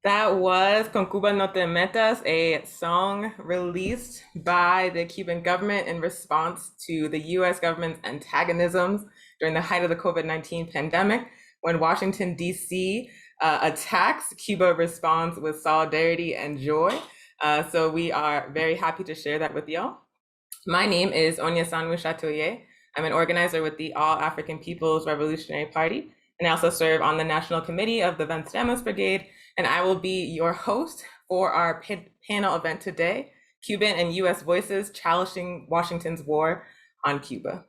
That was Con Cuba No Te Metas, a song released by the Cuban government in response to the US government's antagonisms during the height of the COVID-19 pandemic. When Washington, D.C. Attacks, Cuba responds with solidarity and joy. So we are very happy to share that with y'all. My name is Onyesanwu Chatoye. I'm an organizer with the All African People's Revolutionary Party, and I also serve on the National Committee of the Vencedemos Brigade, and I will be your host for our panel event today, Cuban and U.S. Voices Challenging Washington's War on Cuba.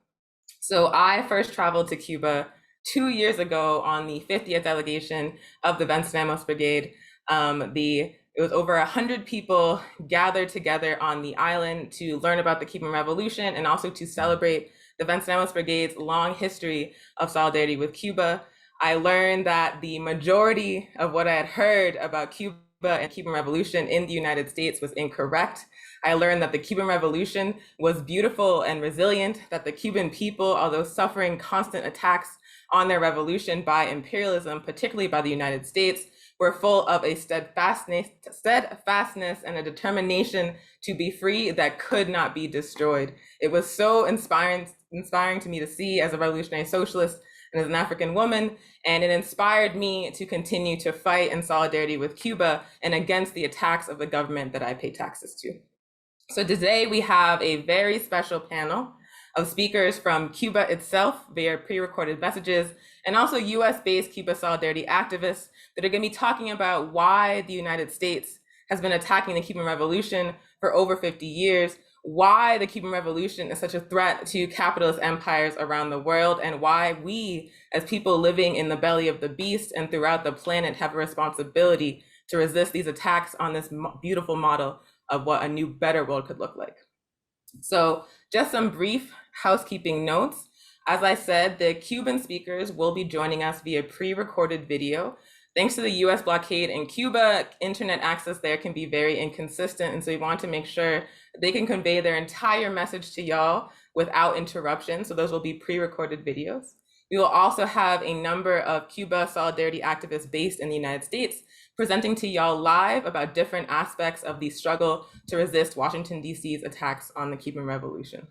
So I first traveled to Cuba 2 years ago on the 50th delegation of the Vencedemos Brigade. It was over 100 people gathered together on the island to learn about the Cuban Revolution and also to celebrate the Vencedemos Brigade's long history of solidarity with Cuba. I learned that the majority of what I had heard about Cuba and Cuban Revolution in the United States was incorrect. I learned that the Cuban Revolution was beautiful and resilient, that the Cuban people, although suffering constant attacks on their revolution by imperialism, particularly by the United States, were full of a steadfastness and a determination to be free that could not be destroyed. It was so inspiring to me to see as a revolutionary socialist and as an African woman, and it inspired me to continue to fight in solidarity with Cuba and against the attacks of the government that I pay taxes to. So today we have a very special panel of speakers from Cuba itself via pre-recorded messages, and also US-based Cuba solidarity activists that are going to be talking about why the United States has been attacking the Cuban Revolution for over 50 years, why the Cuban Revolution is such a threat to capitalist empires around the world, and why we, as people living in the belly of the beast and throughout the planet, have a responsibility to resist these attacks on this beautiful model of what a new, better world could look like. So just some brief housekeeping notes. As I said, the Cuban speakers will be joining us via pre-recorded video. Thanks to the US blockade in Cuba, internet access there can be very inconsistent, and so we want to make sure they can convey their entire message to y'all without interruption, so those will be pre-recorded videos. We will also have a number of Cuba solidarity activists based in the United States presenting to y'all live about different aspects of the struggle to resist Washington, D.C.'s attacks on the Cuban Revolution.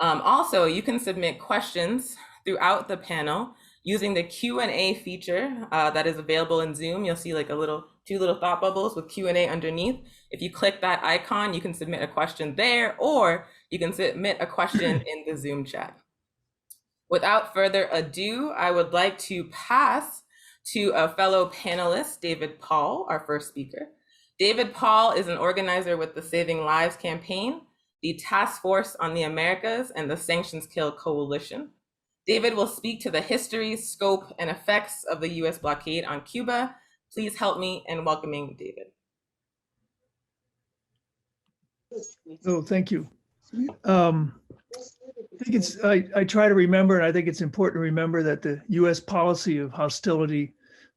Also, you can submit questions throughout the panel using the Q&A feature that is available in Zoom. You'll see like two little thought bubbles with Q&A underneath. If you click that icon, you can submit a question there, or you can submit a question in the Zoom chat. Without further ado, I would like to pass to a fellow panelist, David Paul, our first speaker. David Paul is an organizer with the Saving Lives campaign, the Task Force on the Americas, and the Sanctions Kill Coalition. David will speak to the history, scope, and effects of the US blockade on Cuba. Please help me in welcoming David. Oh, thank you. I try to remember, and I think it's important to remember that the US policy of hostility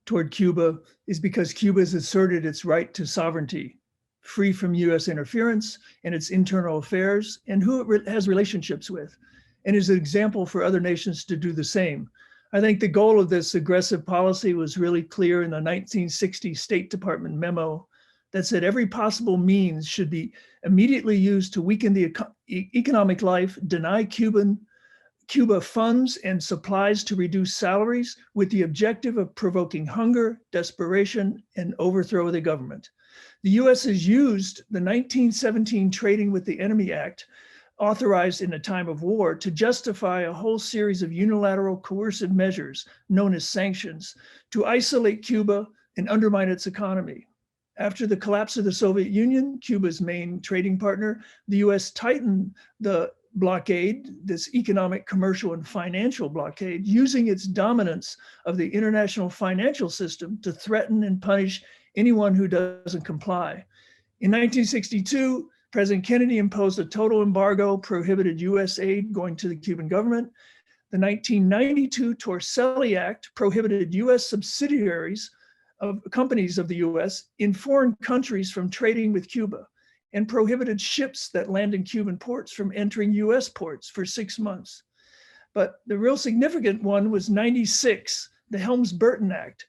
toward Cuba is because Cuba has asserted its right to sovereignty, free from US interference in its internal affairs and who it has relationships with, and is an example for other nations to do the same. I think the goal of this aggressive policy was really clear in the 1960 State Department memo that said every possible means should be immediately used to weaken the economic life, deny Cuba funds and supplies to reduce salaries with the objective of provoking hunger, desperation, and overthrow of the government. The US has used the 1917 Trading with the Enemy Act, authorized in a time of war, to justify a whole series of unilateral coercive measures known as sanctions to isolate Cuba and undermine its economy. After the collapse of the Soviet Union, Cuba's main trading partner, the US tightened the blockade, this economic, commercial, and financial blockade, using its dominance of the international financial system to threaten and punish anyone who doesn't comply. In 1962, President Kennedy imposed a total embargo, prohibited US aid going to the Cuban government. The 1992 Torcelli Act prohibited US subsidiaries of companies of the US in foreign countries from trading with Cuba, and prohibited ships that land in Cuban ports from entering US ports for 6 months. But the real significant one was 96, the Helms-Burton Act,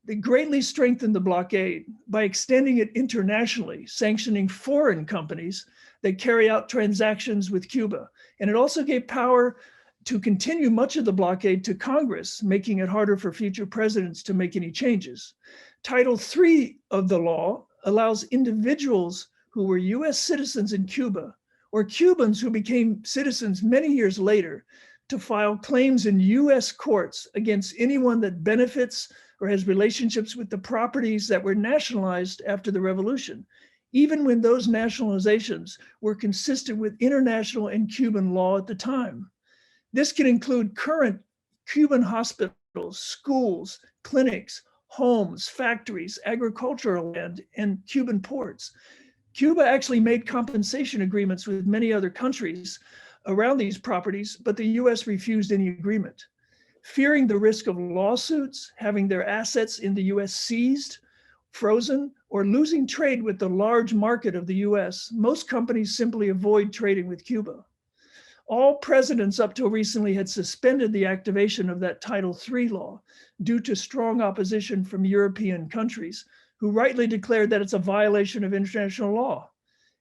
They greatly strengthened the blockade by extending it internationally, sanctioning foreign companies that carry out transactions with Cuba. And it also gave power to continue much of the blockade to Congress, making it harder for future presidents to make any changes. Title III of the law allows individuals who were US citizens in Cuba or Cubans who became citizens many years later to file claims in US courts against anyone that benefits or has relationships with the properties that were nationalized after the revolution, even when those nationalizations were consistent with international and Cuban law at the time. This can include current Cuban hospitals, schools, clinics, homes, factories, agricultural land, and Cuban ports. Cuba actually made compensation agreements with many other countries around these properties, but the US refused any agreement. Fearing the risk of lawsuits, having their assets in the US seized, frozen, or losing trade with the large market of the US, most companies simply avoid trading with Cuba. All presidents up till recently had suspended the activation of that Title III law due to strong opposition from European countries who rightly declared that it's a violation of international law.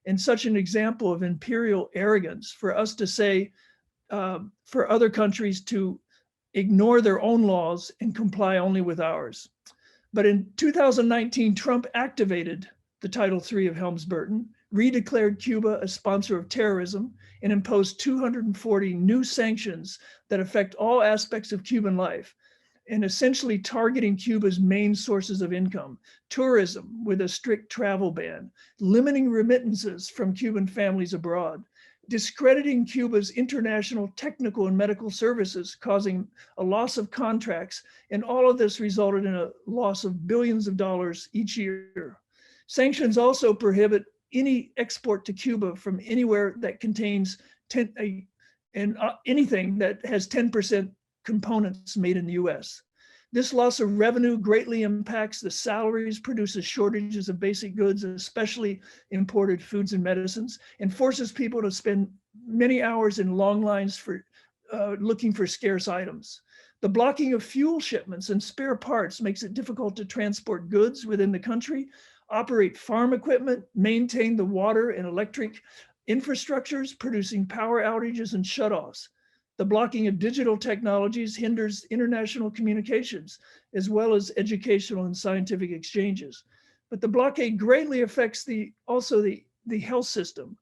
And such an example of imperial arrogance for us to say, for other countries to ignore their own laws and comply only with ours. But in 2019, Trump activated the Title III of Helms-Burton, redeclared Cuba a sponsor of terrorism, and imposed 240 new sanctions that affect all aspects of Cuban life, and essentially targeting Cuba's main sources of income: tourism with a strict travel ban, limiting remittances from Cuban families abroad, discrediting Cuba's international technical and medical services, causing a loss of contracts, and all of this resulted in a loss of billions of dollars each year. Sanctions also prohibit any export to Cuba from anywhere that contains anything that has 10% components made in the US. This loss of revenue greatly impacts the salaries, produces shortages of basic goods, especially imported foods and medicines, and forces people to spend many hours in long lines for looking for scarce items. The blocking of fuel shipments and spare parts makes it difficult to transport goods within the country, operate farm equipment, maintain the water and electric infrastructures, producing power outages and shutoffs. The blocking of digital technologies hinders international communications, as well as educational and scientific exchanges. But the blockade greatly affects also the health system,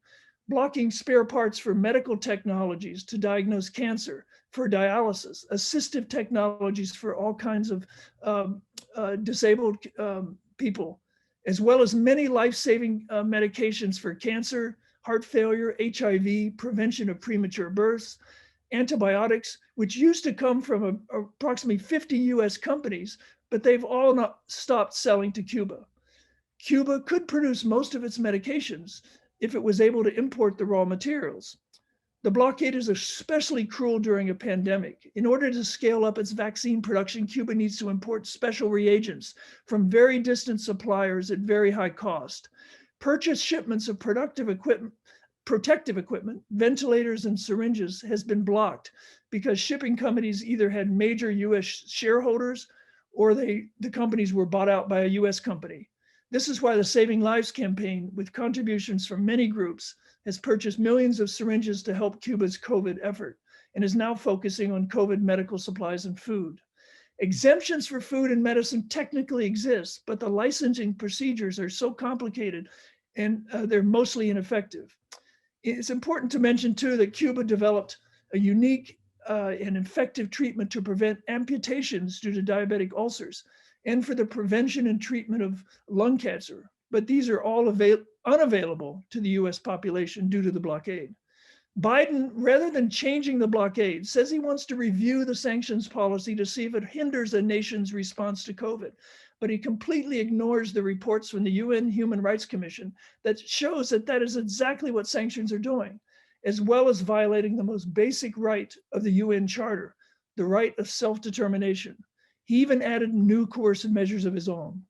blocking spare parts for medical technologies to diagnose cancer, for dialysis, assistive technologies for all kinds of disabled people, as well as many life-saving medications for cancer, heart failure, HIV, prevention of premature births, antibiotics, which used to come from approximately 50 US companies, but they've all not stopped selling to Cuba. Cuba could produce most of its medications if it was able to import the raw materials. The blockade is especially cruel during a pandemic. In order to scale up its vaccine production, Cuba needs to import special reagents from very distant suppliers at very high cost. Purchase shipments of protective equipment, ventilators and syringes has been blocked because shipping companies either had major US shareholders or the companies were bought out by a US company. This is why the Saving Lives campaign, with contributions from many groups, has purchased millions of syringes to help Cuba's COVID effort and is now focusing on COVID medical supplies and food. Exemptions for food and medicine technically exist, but the licensing procedures are so complicated and they're mostly ineffective. It's important to mention too that Cuba developed a unique and effective treatment to prevent amputations due to diabetic ulcers and for the prevention and treatment of lung cancer. But these are all unavailable to the US population due to the blockade. Biden, rather than changing the blockade, says he wants to review the sanctions policy to see if it hinders a nation's response to COVID. But he completely ignores the reports from the UN Human Rights Commission that shows that that is exactly what sanctions are doing, as well as violating the most basic right of the UN Charter, the right of self-determination. He even added new coercive measures of his own.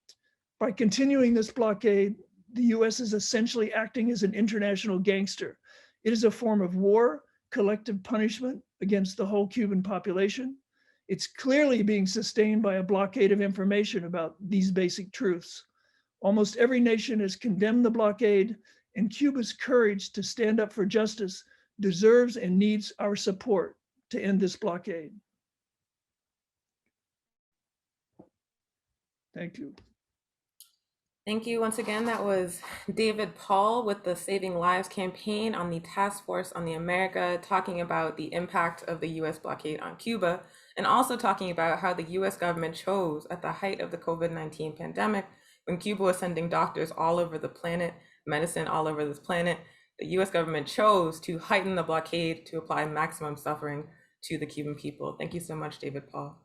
By continuing this blockade, the US is essentially acting as an international gangster. It is a form of war, collective punishment against the whole Cuban population. It's clearly being sustained by a blockade of information about these basic truths. Almost every nation has condemned the blockade, and Cuba's courage to stand up for justice deserves and needs our support to end this blockade. Thank you. Thank you once again. That was David Paul with the Saving Lives campaign on the Task Force on the America, talking about the impact of the US blockade on Cuba, and also talking about how the US government chose at the height of the COVID-19 pandemic, when Cuba was sending doctors all over the planet, medicine all over this planet, the US government chose to heighten the blockade to apply maximum suffering to the Cuban people. Thank you so much, David Paul.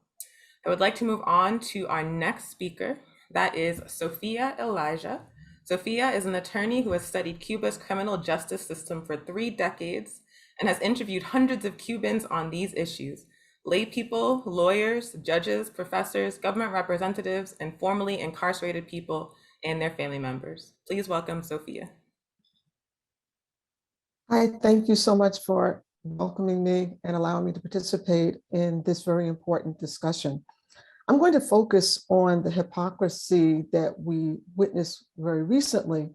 I would like to move on to our next speaker. That is Sophia Elijah. Sophia is an attorney who has studied Cuba's criminal justice system for 3 decades and has interviewed hundreds of Cubans on these issues: lay people, lawyers, judges, professors, government representatives, and formerly incarcerated people and their family members. Please welcome Sophia. Hi, thank you so much for welcoming me and allowing me to participate in this very important discussion. I'm going to focus on the hypocrisy that we witnessed very recently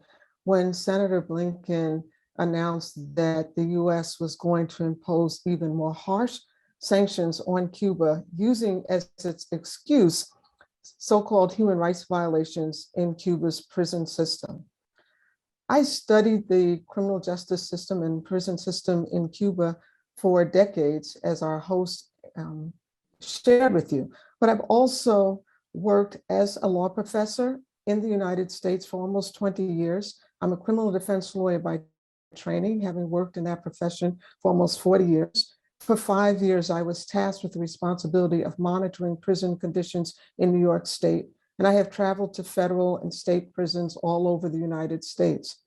when Senator Blinken announced that the US was going to impose even more harsh sanctions on Cuba, using as its excuse so-called human rights violations in Cuba's prison system. I studied the criminal justice system and prison system in Cuba for decades, as our host shared with you. But I've also worked as a law professor in the United States for almost 20 years. I'm a criminal defense lawyer by training, having worked in that profession for almost 40 years. For 5 years, I was tasked with the responsibility of monitoring prison conditions in New York State, and I have traveled to federal and state prisons all over the United States.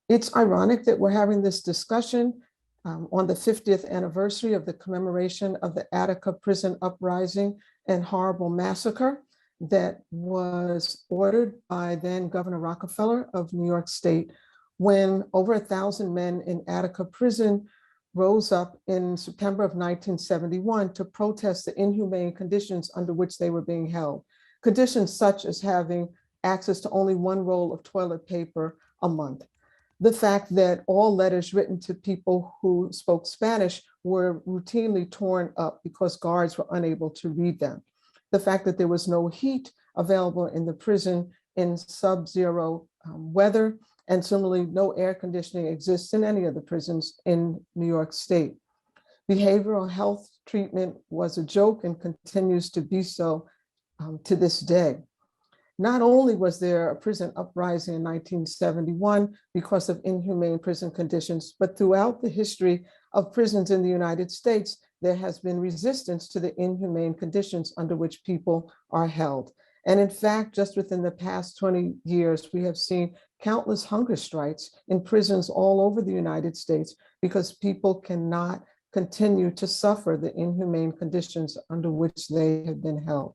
It's ironic that we're having this discussion on the 50th anniversary of the commemoration of the Attica prison uprising and horrible massacre that was ordered by then Governor Rockefeller of New York State, when over 1,000 men in Attica prison rose up in September of 1971 to protest the inhumane conditions under which they were being held. Conditions such as having access to only 1 roll of toilet paper a month. The fact that all letters written to people who spoke Spanish were routinely torn up because guards were unable to read them. The fact that there was no heat available in the prison in sub-zero weather, and similarly, no air conditioning exists in any of the prisons in New York State. Behavioral health treatment was a joke and continues to be so to this day. Not only was there a prison uprising in 1971 because of inhumane prison conditions, but throughout the history of prisons in the United States, there has been resistance to the inhumane conditions under which people are held. And in fact, just within the past 20 years, we have seen countless hunger strikes in prisons all over the United States because people cannot continue to suffer the inhumane conditions under which they have been held.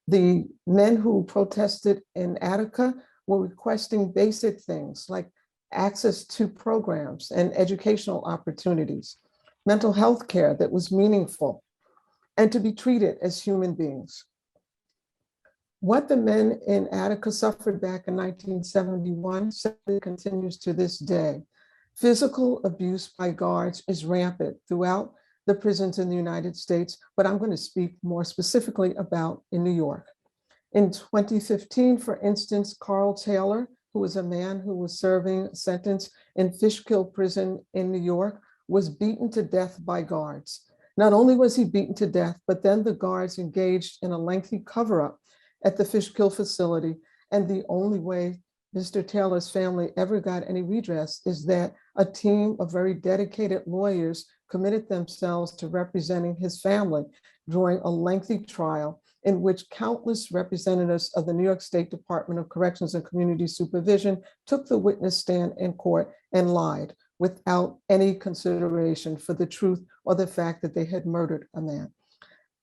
The men who protested in Attica were requesting basic things like access to programs and educational opportunities, mental health care that was meaningful, and to be treated as human beings. What the men in Attica suffered back in 1971 sadly continues to this day. Physical abuse by guards is rampant throughout the prisons in the United States, but I'm going to speak more specifically about in New York. In 2015, for instance, Carl Taylor, who was a man who was serving a sentence in Fishkill prison in New York, was beaten to death by guards. Not only was he beaten to death, but then the guards engaged in a lengthy cover-up at the Fishkill facility. And the only way Mr. Taylor's family ever got any redress is that a team of very dedicated lawyers committed themselves to representing his family during a lengthy trial in which countless representatives of the New York State Department of Corrections and Community Supervision took the witness stand in court and lied without any consideration for the truth or the fact that they had murdered a man.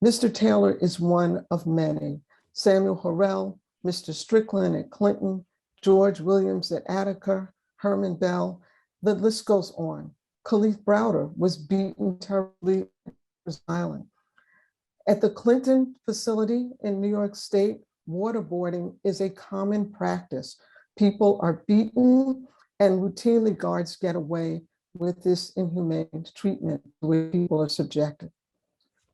Mr. Taylor is one of many. Samuel Harrell, Mr. Strickland at Clinton, George Williams at Attica, Herman Bell, the list goes on. Khalif Browder was beaten terribly on Island. At the Clinton facility in New York State, waterboarding is a common practice. People are beaten and routinely guards get away with this inhumane treatment to which people are subjected.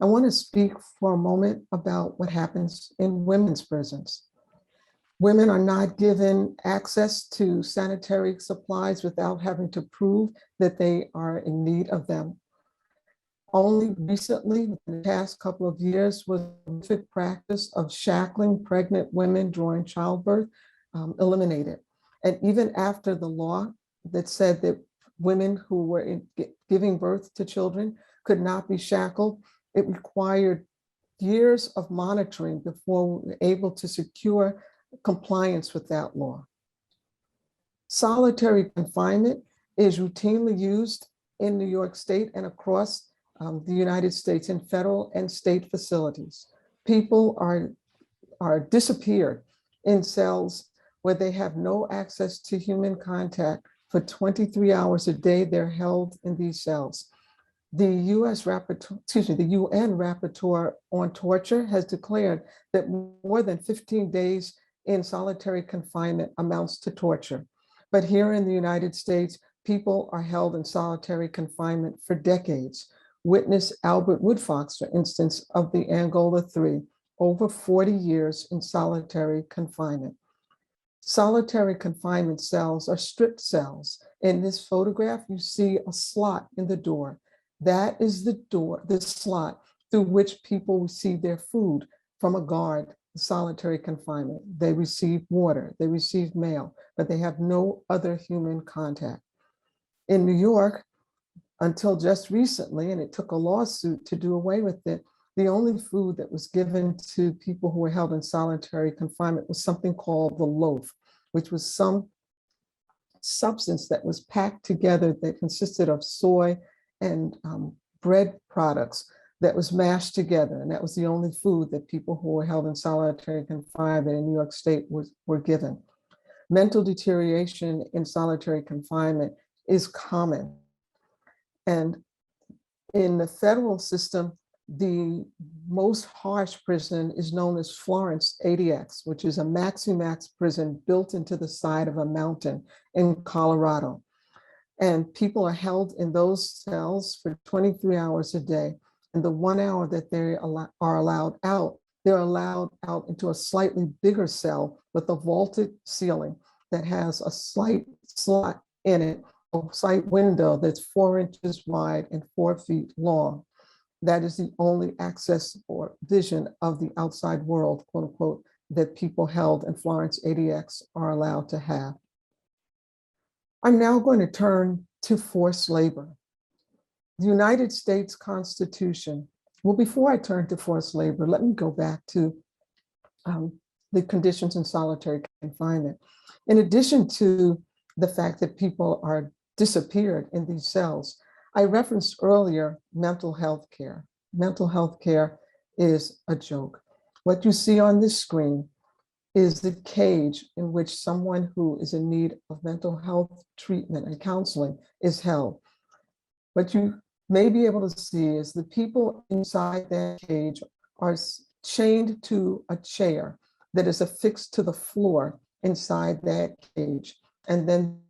I want to speak for a moment about what happens in women's prisons. Women are not given access to sanitary supplies without having to prove that they are in need of them. Only recently, in the past couple of years, was the practice of shackling pregnant women during childbirth eliminated. And even after the law that said that women who were giving birth to children could not be shackled, it required years of monitoring before we were able to secure compliance with that law. Solitary confinement is routinely used in New York State and across the United States in federal and state facilities. People are disappeared in cells where they have no access to human contact for 23 hours a day. They're held in these cells. The UN Rapporteur on Torture has declared that more than 15 days in solitary confinement amounts to torture. But here in the United States, people are held in solitary confinement for decades. Witness Albert Woodfox, for instance, of the Angola 3, over 40 years in solitary confinement. Solitary confinement cells are stripped cells. In this photograph, you see a slot in the door. That is the door, the slot through which people receive their food from a guard, solitary confinement. They receive water, they receive mail, but they have no other human contact. In New York, until just recently, and it took a lawsuit to do away with it, the only food that was given to people who were held in solitary confinement was something called the loaf, which was some substance that was packed together that consisted of soy and bread products that was mashed together. And that was the only food that people who were held in solitary confinement in New York State were given. Mental deterioration in solitary confinement is common. And in the federal system, the most harsh prison is known as Florence Adx, which is a maxi-max prison built into the side of a mountain in Colorado. And people are held in those cells for 23 hours a day. And the 1 hour that they are allowed out, they're allowed out into a slightly bigger cell with a vaulted ceiling that has a slight slot in it, a slight window that's 4 inches wide and 4 feet long. That is the only access or vision of the outside world, quote unquote, that people held in Florence Adx are allowed to have. I'm now going to turn to forced labor. The United States Constitution, well, before I turn to forced labor, let me go back to the conditions in solitary confinement. In addition to the fact that people are disappeared in these cells, I referenced earlier mental health care. Mental health care is a joke. What you see on this screen is the cage in which someone who is in need of mental health treatment and counseling is held. What you may be able to see is the people inside that cage are chained to a chair that is affixed to the floor inside that cage. And then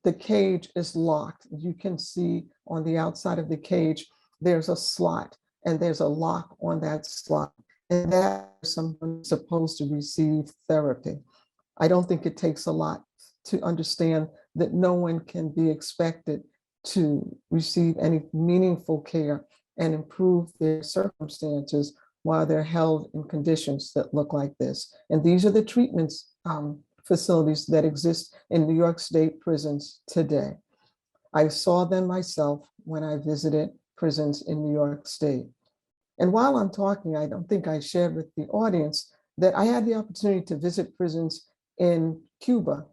the cage is locked. You can see on the outside of the cage, there's a slot and there's a lock on that slot. And that is someone supposed to receive therapy. I don't think it takes a lot to understand that no one can be expected to receive any meaningful care and improve their circumstances while they're held in conditions that look like this. And these are the treatments facilities that exist in New York State prisons today. I saw them myself when I visited prisons in New York State. And while I'm talking, I don't think I shared with the audience that I had the opportunity to visit prisons in Cuba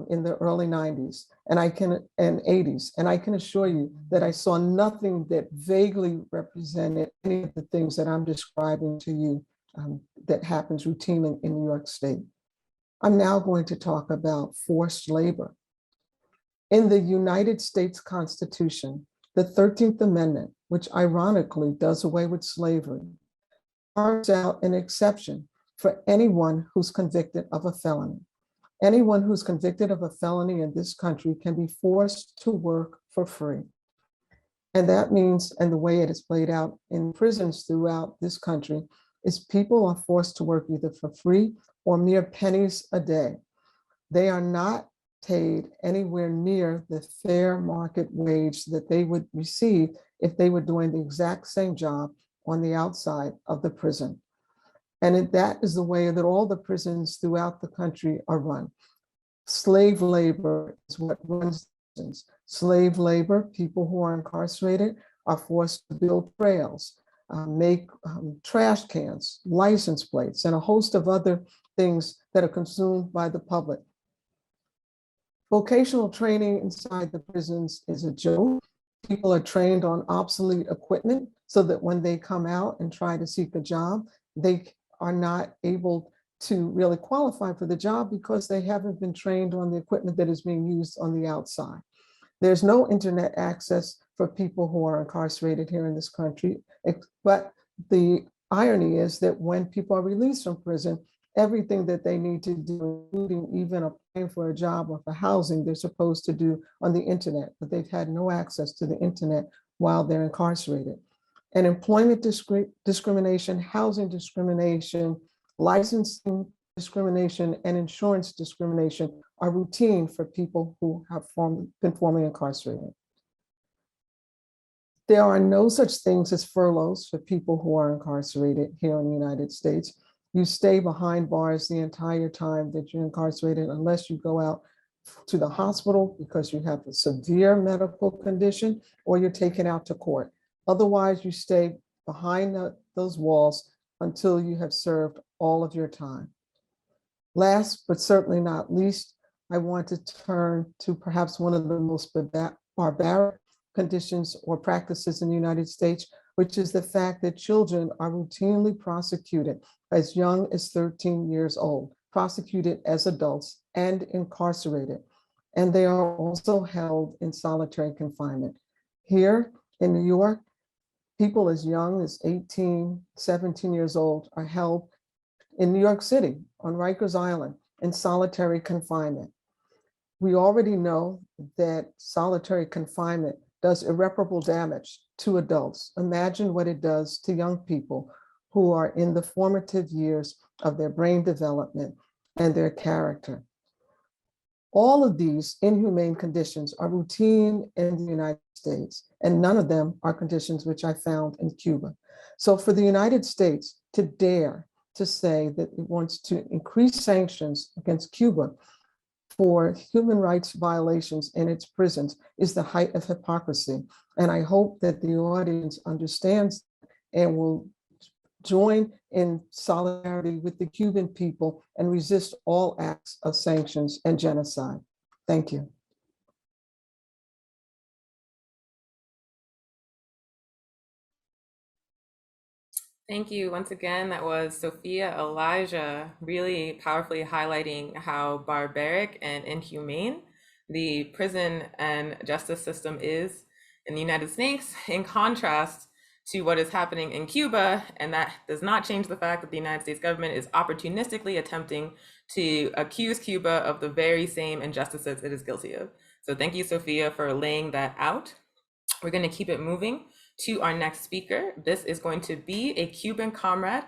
in the early 90s and 80s. And I can assure you that I saw nothing that vaguely represented any of the things that I'm describing to you that happens routinely in New York State. I'm now going to talk about forced labor. In the United States Constitution, the 13th Amendment, which ironically does away with slavery, carves out an exception for anyone who's convicted of a felony. Anyone who's convicted of a felony in this country can be forced to work for free. And that means, and the way it is played out in prisons throughout this country, is people are forced to work either for free or mere pennies a day. They are not paid anywhere near the fair market wage that they would receive if they were doing the exact same job on the outside of the prison. And that is the way that all the prisons throughout the country are run. Slave labor is what runs prisons. Slave labor, people who are incarcerated are forced to build trails, make trash cans, license plates, and a host of other things that are consumed by the public. Vocational training inside the prisons is a joke. People are trained on obsolete equipment so that when they come out and try to seek a job, they are not able to really qualify for the job because they haven't been trained on the equipment that is being used on the outside. There's no internet access for people who are incarcerated here in this country, but the irony is that when people are released from prison, everything that they need to do, including even applying for a job or for housing, they're supposed to do on the internet, but they've had no access to the internet while they're incarcerated. And employment discrimination, housing discrimination, licensing discrimination, and insurance discrimination are routine for people who have been formerly incarcerated. There are no such things as furloughs for people who are incarcerated here in the United States. You stay behind bars the entire time that you're incarcerated unless you go out to the hospital because you have a severe medical condition or you're taken out to court. Otherwise, you stay behind those walls until you have served all of your time. Last, but certainly not least, I want to turn to perhaps one of the most barbaric conditions or practices in the United States, which is the fact that children are routinely prosecuted as young as 13 years old, prosecuted as adults and incarcerated. And they are also held in solitary confinement. Here in New York, people as young as 18, 17 years old are held in New York City on Rikers Island in solitary confinement. We already know that solitary confinement does irreparable damage to adults. Imagine what it does to young people who are in the formative years of their brain development and their character. All of these inhumane conditions are routine in the United States, and none of them are conditions which I found in Cuba. So for the United States to dare to say that it wants to increase sanctions against Cuba for human rights violations in its prisons is the height of hypocrisy. And I hope that the audience understands and will join in solidarity with the Cuban people and resist all acts of sanctions and genocide. Thank you. Thank you. Once again, that was Sophia Elijah, really powerfully highlighting how barbaric and inhumane the prison and justice system is in the United States, in contrast to what is happening in Cuba. And that does not change the fact that the United States government is opportunistically attempting to accuse Cuba of the very same injustices it is guilty of. So thank you, Sophia, for laying that out. We're going to keep it moving to our next speaker. This is going to be a Cuban comrade,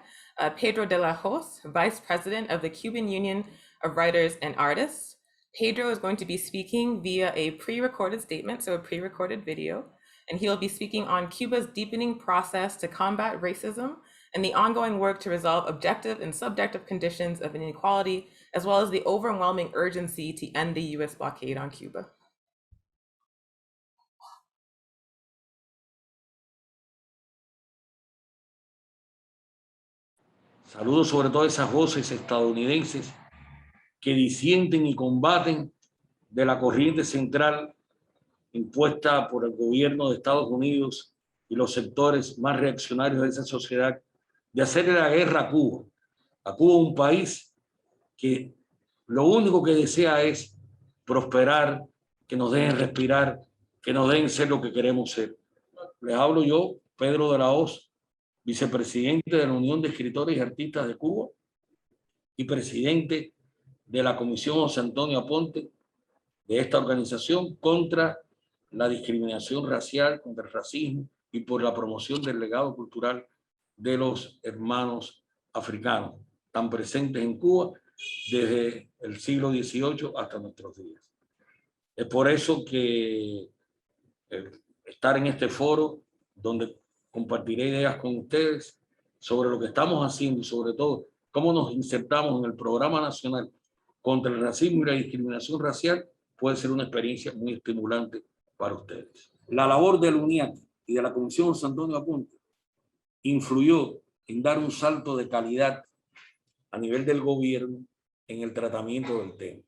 Pedro De La Hoz, Vice President of the Cuban Union of Writers and Artists. Pedro is going to be speaking via a pre-recorded statement, so a pre-recorded video, and he'll be speaking on Cuba's deepening process to combat racism and the ongoing work to resolve objective and subjective conditions of inequality, as well as the overwhelming urgency to end the U.S. blockade on Cuba. Saludos sobre todo esas voces estadounidenses que disienten y combaten de la corriente central impuesta por el gobierno de Estados Unidos y los sectores más reaccionarios de esa sociedad de hacerle la guerra a Cuba. A Cuba, un país que lo único que desea es prosperar, que nos dejen respirar, que nos den ser lo que queremos ser. Les hablo yo, Pedro De La Hoz, vicepresidente de la Unión de Escritores y Artistas de Cuba y presidente de la Comisión José Antonio Aponte de esta organización contra la discriminación racial, contra el racismo y por la promoción del legado cultural de los hermanos africanos, tan presentes en Cuba desde el siglo XVIII hasta nuestros días. Es por eso que estar en este foro, donde compartiré ideas con ustedes sobre lo que estamos haciendo y sobre todo cómo nos insertamos en el programa nacional contra el racismo y la discriminación racial, puede ser una experiencia muy estimulante para ustedes. La labor del UNEAC y de la Comisión José Antonio Aponte influyó en dar un salto de calidad a nivel del gobierno en el tratamiento del tema.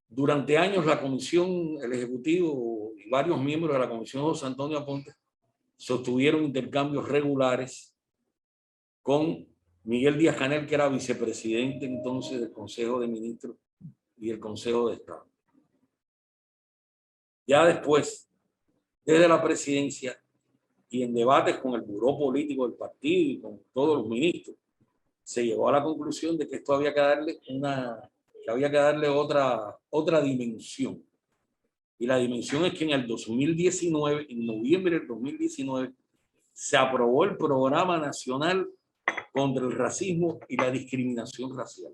Durante años la comisión, el ejecutivo y varios miembros de la Comisión José Antonio Aponte sostuvieron intercambios regulares con Miguel Díaz-Canel, que era vicepresidente entonces del Consejo de Ministros y el Consejo de Estado. Ya después, desde la presidencia y en debates con el buró político del partido y con todos los ministros, se llegó a la conclusión de que esto había que darle otra dimensión. Y la dimensión es que en el 2019, en noviembre del 2019, se aprobó el Programa Nacional contra el Racismo y la Discriminación Racial.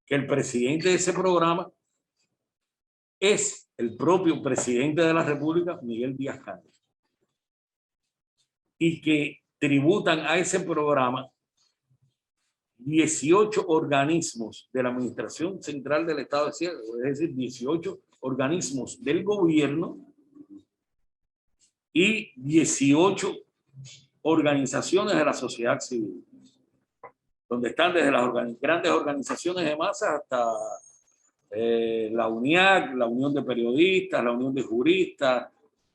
Que el presidente de ese programa es el propio presidente de la República, Miguel Díaz-Canel. Y que tributan a ese programa 18 organismos de la Administración Central del Estado de Cierre, es decir, 18 organismos del gobierno y 18 organizaciones de la sociedad civil, donde están desde las grandes organizaciones de masas hasta la UNEAC, la Unión de Periodistas, la Unión de Juristas,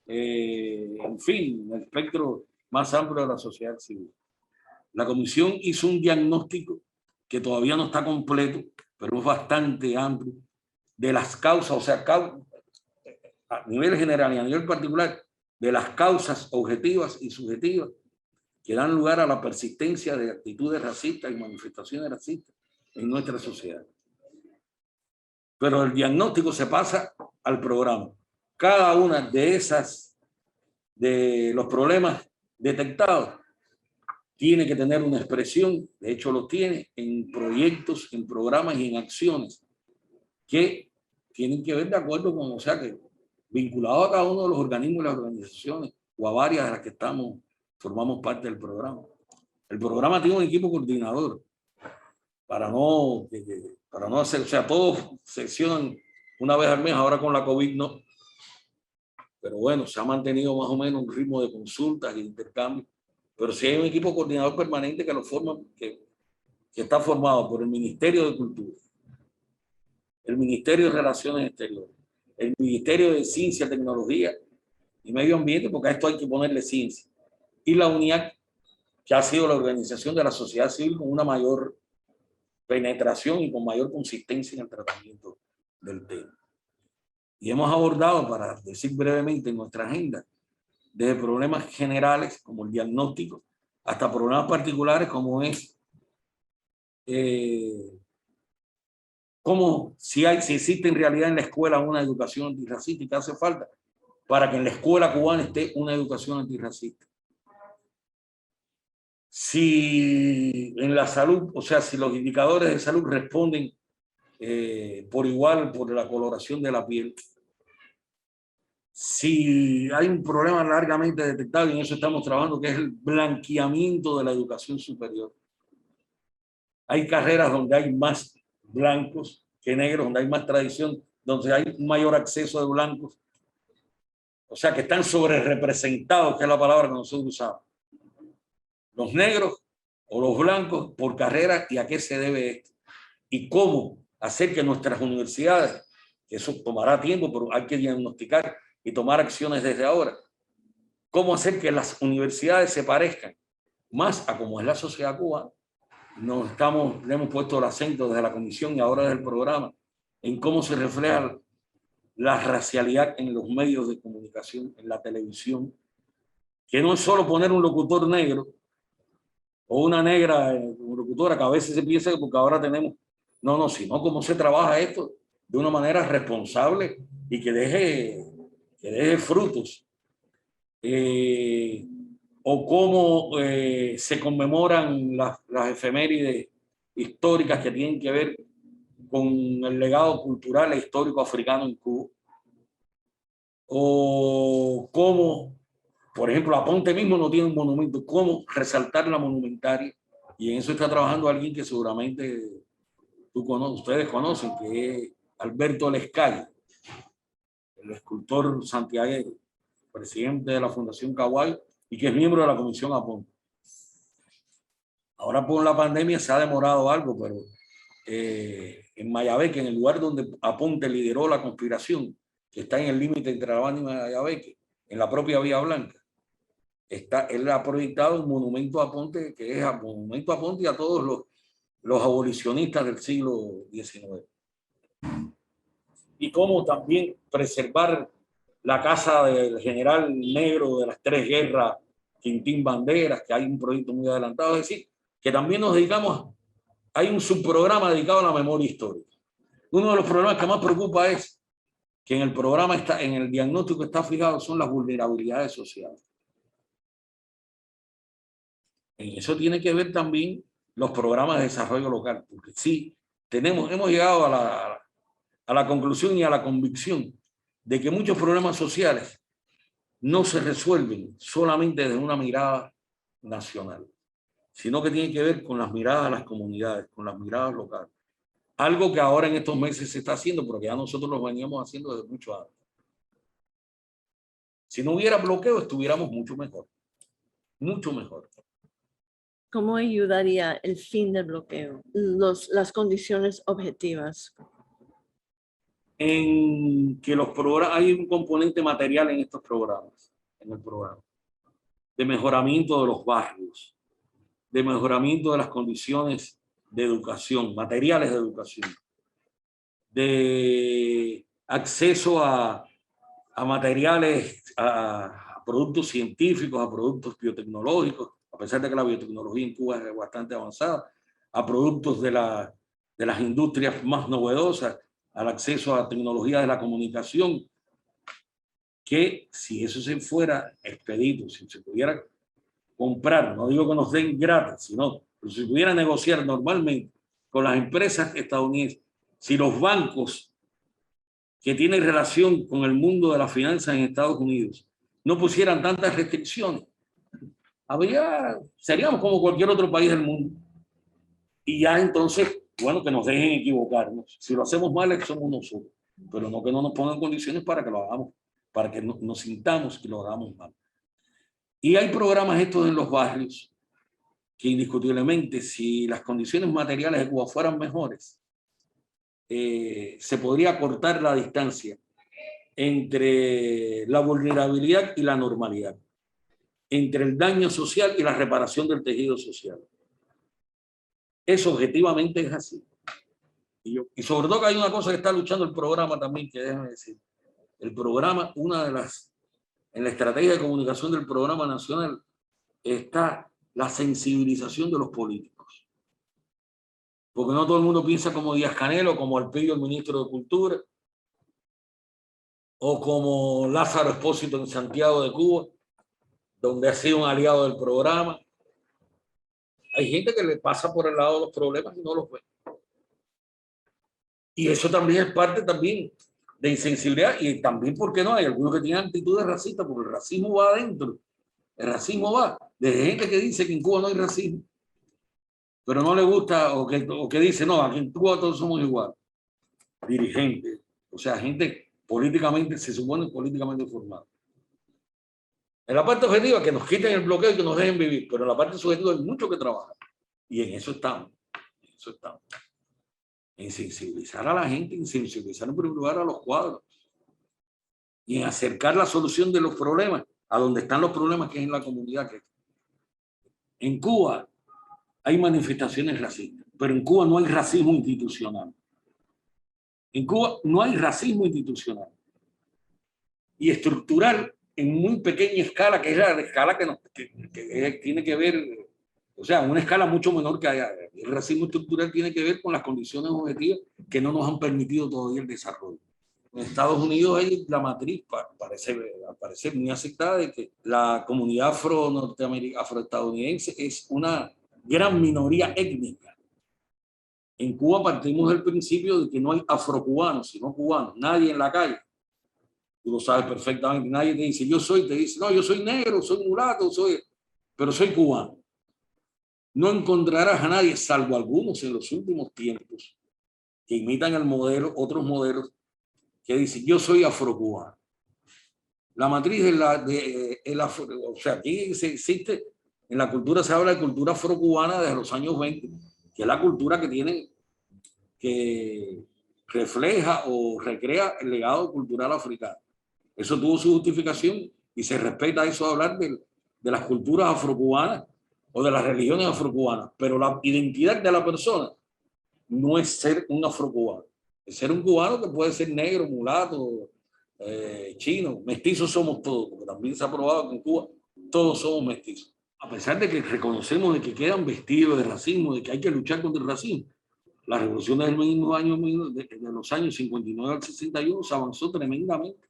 en fin, el espectro más amplio de la sociedad civil. La comisión hizo un diagnóstico que todavía no está completo, pero es bastante amplio, de las causas, o sea, a nivel general y a nivel particular, de las causas objetivas y subjetivas que dan lugar a la persistencia de actitudes racistas y manifestaciones racistas en nuestra sociedad. Pero el diagnóstico se pasa al programa. Cada una de los problemas detectados tiene que tener una expresión, de hecho lo tiene, en proyectos, en programas y en acciones que tienen que ver de acuerdo con, o sea, que vinculado a cada uno de los organismos y las organizaciones o a varias de las que formamos parte del programa. El programa tiene un equipo coordinador para no hacer, o sea, todos sesionan una vez al mes, ahora con la COVID no. Pero bueno, se ha mantenido más o menos un ritmo de consultas y de intercambio. Pero sí hay un equipo coordinador permanente que lo forma, que está formado por el Ministerio de Cultura, el Ministerio de Relaciones Exteriores, el Ministerio de Ciencia, Tecnología y Medio Ambiente, porque a esto hay que ponerle ciencia, y la UNEAC, que ha sido la organización de la sociedad civil con una mayor penetración y con mayor consistencia en el tratamiento del tema. Y hemos abordado, para decir brevemente en nuestra agenda, desde problemas generales como el diagnóstico hasta problemas particulares como es cómo si existe en realidad en la escuela una educación antirracista y qué hace falta para que en la escuela cubana esté una educación antirracista. Si en la salud, o sea, si los indicadores de salud responden por igual por la coloración de la piel. Si hay un problema largamente detectado, y en eso estamos trabajando, que es el blanqueamiento de la educación superior. Hay carreras donde hay más blancos que negros, donde hay más tradición, donde hay un mayor acceso de blancos. O sea, que están sobre representados, que es la palabra que nosotros usamos. Los negros o los blancos por carrera, y a qué se debe esto. Y cómo hacer que nuestras universidades, que eso tomará tiempo, pero hay que diagnosticar y tomar acciones desde ahora. Cómo hacer que las universidades se parezcan más a cómo es la sociedad cubana. Le hemos puesto el acento desde la comisión y ahora desde el programa en cómo se refleja la racialidad en los medios de comunicación, en la televisión, que no es solo poner un locutor negro o una negra locutora, que a veces se piensa que porque ahora tenemos, no, sino cómo se trabaja esto de una manera responsable y que deje frutos. O cómo se conmemoran las efemérides históricas que tienen que ver con el legado cultural e histórico africano en Cuba. O cómo, por ejemplo, Aponte mismo no tiene un monumento, cómo resaltar la monumentaria. Y en eso está trabajando alguien que seguramente ustedes conocen, que es Alberto Lescay, el escultor santiagueño, presidente de la Fundación Caguay y que es miembro de la Comisión Aponte. Ahora por la pandemia se ha demorado algo, pero en Mayabeque, en el lugar donde Aponte lideró la conspiración, que está en el límite entre La Habana y Mayabeque, en la propia Vía Blanca, él ha proyectado un monumento a Aponte, que es un monumento a Aponte y a todos los abolicionistas del siglo XIX. Y cómo también preservar la casa del general negro de las tres guerras, Quintín Banderas, que hay un proyecto muy adelantado. Es decir, que también nos dedicamos, hay un subprograma dedicado a la memoria histórica. Uno de los problemas que más preocupa es que en el programa, en el diagnóstico está fijado, son las vulnerabilidades sociales. En eso tiene que ver también los programas de desarrollo local, porque sí, hemos llegado a la conclusión y a la convicción de que muchos problemas sociales no se resuelven solamente desde una mirada nacional, sino que tiene que ver con las miradas de las comunidades, con las miradas locales. Algo que ahora en estos meses se está haciendo, porque ya nosotros lo veníamos haciendo desde mucho antes. Si no hubiera bloqueo, estuviéramos mucho mejor. Mucho mejor. ¿Cómo ayudaría el fin del bloqueo? Las condiciones objetivas. En que los programas, hay un componente material en estos programas, en el programa, de mejoramiento de los barrios, de mejoramiento de las condiciones de educación, materiales de educación, de acceso a materiales, a productos científicos, a productos biotecnológicos, a pesar de que la biotecnología en Cuba es bastante avanzada, a productos de las industrias más novedosas, al acceso a tecnologías de la comunicación, que si eso se fuera expedito, si se pudiera comprar, no digo que nos den gratis, sino que si pudiera negociar normalmente con las empresas estadounidenses, si los bancos que tienen relación con el mundo de las finanzas en Estados Unidos no pusieran tantas restricciones, seríamos como cualquier otro país del mundo. Y ya entonces, bueno, que nos dejen equivocarnos. Si lo hacemos mal, somos nosotros. Pero no que no nos pongan condiciones para que lo hagamos, para que nos sintamos que lo hagamos mal. Y hay programas estos en los barrios que indiscutiblemente, si las condiciones materiales de Cuba fueran mejores, se podría cortar la distancia entre la vulnerabilidad y la normalidad, entre el daño social y la reparación del tejido social. Eso objetivamente es así. Y sobre todo que hay una cosa que está luchando el programa también, que déjame decir. El programa, en la estrategia de comunicación del programa nacional, está la sensibilización de los políticos. Porque no todo el mundo piensa como Díaz-Canel o como Alpillo, el ministro de Cultura, o como Lázaro Espósito en Santiago de Cuba, donde ha sido un aliado del programa. Hay gente que le pasa por el lado de los problemas y no los ve. Y eso también es parte también de insensibilidad y también, ¿por qué no? Hay algunos que tienen actitudes racistas porque el racismo va adentro. El racismo va desde gente que dice que en Cuba no hay racismo, pero no le gusta o que dice, no, aquí en Cuba todos somos iguales. Dirigentes, o sea, gente políticamente, se supone políticamente formada. En la parte objetiva, que nos quiten el bloqueo y que nos dejen vivir, pero en la parte subjetiva hay mucho que trabajar. Y en eso estamos. En eso estamos. En sensibilizar a la gente, en sensibilizar en primer lugar a los cuadros. Y en acercar la solución de los problemas a donde están los problemas, que es en la comunidad. En Cuba hay manifestaciones racistas, pero en Cuba no hay racismo institucional. En Cuba no hay racismo institucional. Y estructural en muy pequeña escala, que es la escala que tiene que ver, o sea, una escala mucho menor que haya. El racismo estructural tiene que ver con las condiciones objetivas que no nos han permitido todavía el desarrollo. En Estados Unidos hay la matriz, parece muy aceptada, de que la comunidad afroestadounidense es una gran minoría étnica. En Cuba partimos del principio de que no hay afrocubanos, sino cubanos, nadie en la calle. Tú lo sabes perfectamente, nadie te dice, te dice, no, yo soy negro, soy mulato, pero soy cubano. No encontrarás a nadie, salvo algunos en los últimos tiempos, que imitan el modelo, otros modelos, que dicen, yo soy afrocubano. La matriz o sea, aquí existe, en la cultura se habla de cultura afrocubana desde los años 20, que es la cultura que refleja o recrea el legado cultural africano. Eso tuvo su justificación y se respeta eso de hablar de las culturas afrocubanas o de las religiones afrocubanas, pero la identidad de la persona no es ser un afrocubano, es ser un cubano que puede ser negro, mulato, chino, mestizos somos todos, porque también se ha probado que en Cuba todos somos mestizos. A pesar de que reconocemos de que quedan vestidos de racismo, de que hay que luchar contra el racismo, la revolución del mismo año, de los años 59 al 61, se avanzó tremendamente.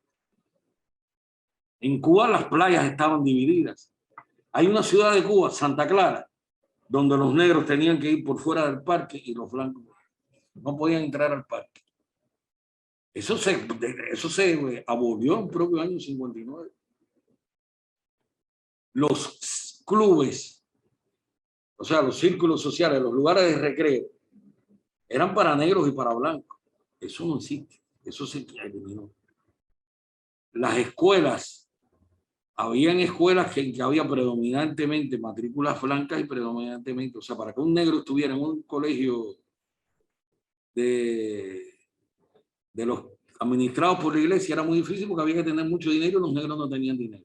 En Cuba las playas estaban divididas. Hay una ciudad de Cuba, Santa Clara, donde los negros tenían que ir por fuera del parque y los blancos no podían entrar al parque. Eso se abolió en el propio año 59. Los clubes, o sea, los círculos sociales, los lugares de recreo, eran para negros y para blancos. Eso no existe. Eso se eliminó. Las escuelas, habían escuelas en que había predominantemente matrículas blancas y predominantemente, o sea, para que un negro estuviera en un colegio de los administrados por la iglesia era muy difícil porque había que tener mucho dinero y los negros no tenían dinero.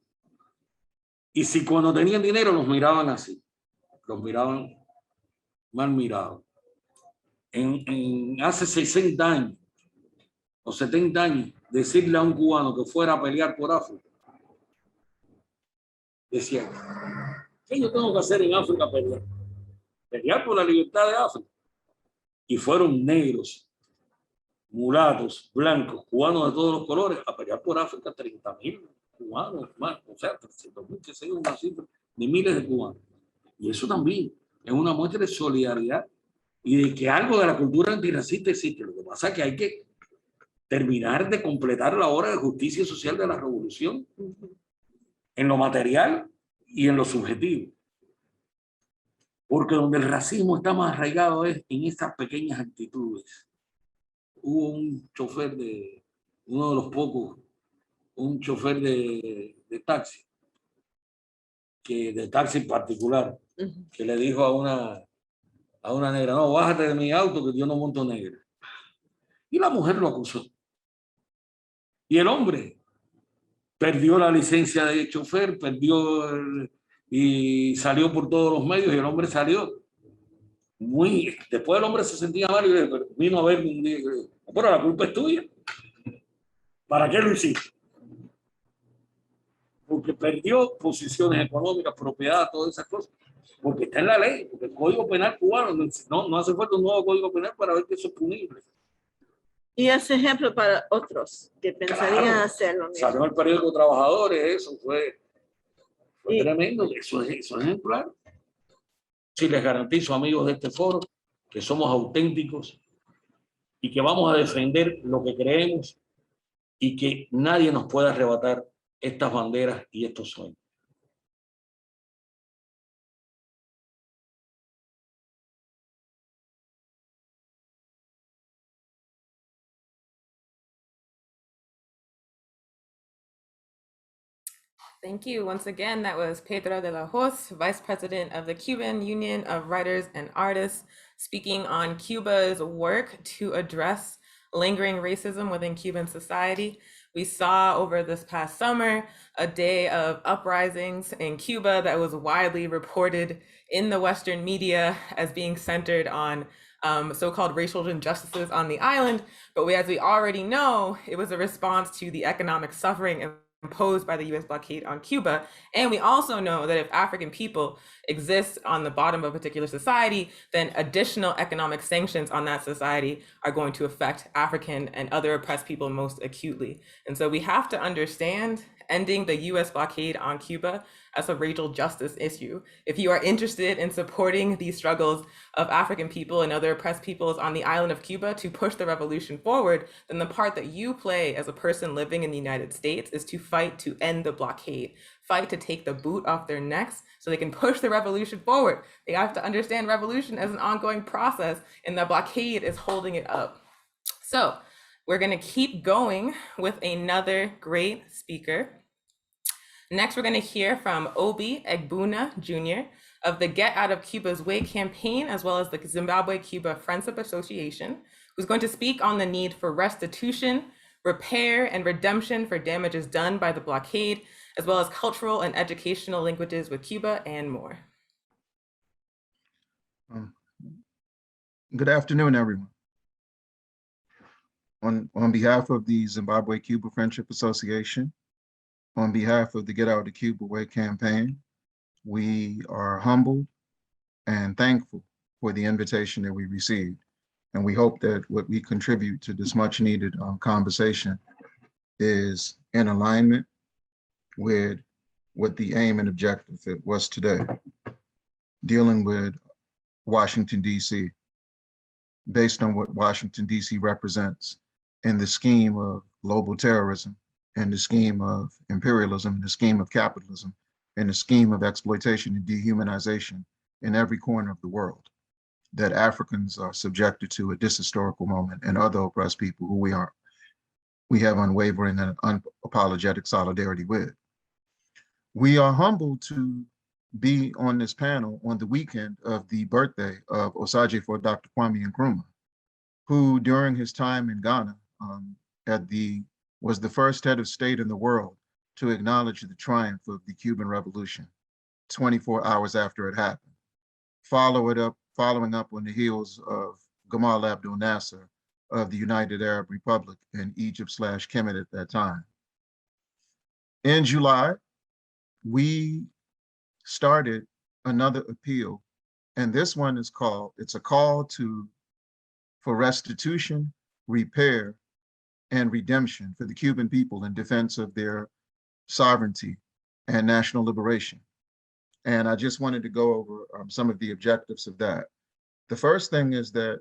Y si cuando tenían dinero los miraban así, los miraban mal mirados. Hace 60 años o 70 años, decirle a un cubano que fuera a pelear por África, decía, ¿qué yo tengo que hacer en África? Pelear por la libertad de África. Y fueron negros, mulatos, blancos, cubanos de todos los colores, a pelear por África, 30.000 cubanos, más, o sea, 300.000, que sea una cifra de miles de cubanos. Y eso también es una muestra de solidaridad y de que algo de la cultura antirracista existe. Lo que pasa es que hay que terminar de completar la obra de justicia social de la revolución en lo material y en lo subjetivo. Porque donde el racismo está más arraigado es en estas pequeñas actitudes. Hubo un chofer uno de los pocos, un chofer de taxi, de taxi particular, que le dijo a una negra, no, bájate de mi auto que yo no monto negra. Y la mujer lo acusó. Y el hombre perdió la licencia de chofer, y salió por todos los medios, y el hombre salió después el hombre se sentía mal y vino a verme un día y dijo, pero la culpa es tuya. ¿Para qué lo hiciste? Porque perdió posiciones económicas, propiedad, todas esas cosas. Porque está en la ley, porque el Código Penal cubano no hace falta un nuevo Código Penal para ver que eso es punible. Y es ejemplo para otros que pensarían hacerlo. Salió el periódico Trabajadores, eso fue tremendo, eso es ejemplar. Sí, les garantizo, amigos de este foro, que somos auténticos y que vamos a defender lo que creemos y que nadie nos pueda arrebatar estas banderas y estos sueños. Thank you. Once again, that was Pedro De La Hoz, Vice President of the Cuban Union of Writers and Artists, speaking on Cuba's work to address lingering racism within Cuban society. We saw over this past summer a day of uprisings in Cuba that was widely reported in the Western media as being centered on so-called racial injustices on the island. But as we already know, it was a response to the economic suffering and imposed by the US blockade on Cuba. And we also know that if African people exist on the bottom of a particular society, then additional economic sanctions on that society are going to affect African and other oppressed people most acutely. And so we have to understand ending the US blockade on Cuba as a racial justice issue. If you are interested in supporting these struggles of African people and other oppressed peoples on the island of Cuba to push the revolution forward, then the part that you play as a person living in the United States is to fight to end the blockade, fight to take the boot off their necks so they can push the revolution forward. They have to understand revolution as an ongoing process, and the blockade is holding it up. So we're going to keep going with another great speaker. Next, we're going to hear from Obi Egbuna Jr. of the Get Out of Cuba's Way campaign, as well as the Zimbabwe-Cuba Friendship Association, who's going to speak on the need for restitution, repair, and redemption for damages done by the blockade, as well as cultural and educational linkages with Cuba and more. Good afternoon, everyone. On behalf of the Zimbabwe-Cuba Friendship Association, on behalf of the Get Out of Cuba Way campaign, we are humbled and thankful for the invitation that we received. And we hope that what we contribute to this much needed conversation is in alignment with what the aim and objective it was today, dealing with Washington, D.C., based on what Washington, D.C. represents in the scheme of global terrorism, and the scheme of imperialism, and the scheme of capitalism, and the scheme of exploitation and dehumanization in every corner of the world that Africans are subjected to at this historical moment, and other oppressed people who we have unwavering and unapologetic solidarity with. We are humbled to be on this panel on the weekend of the birthday of Osagyefo Dr. Kwame Nkrumah, who during his time in Ghana was the first head of state in the world to acknowledge the triumph of the Cuban Revolution 24 hours after it happened, following up on the heels of Gamal Abdel Nasser of the United Arab Republic in Egypt/Kemet at that time. In July, we started another appeal, and this one is it's a call for restitution, repair, and redemption for the Cuban people in defense of their sovereignty and national liberation. And I just wanted to go over some of the objectives of that. The first thing is that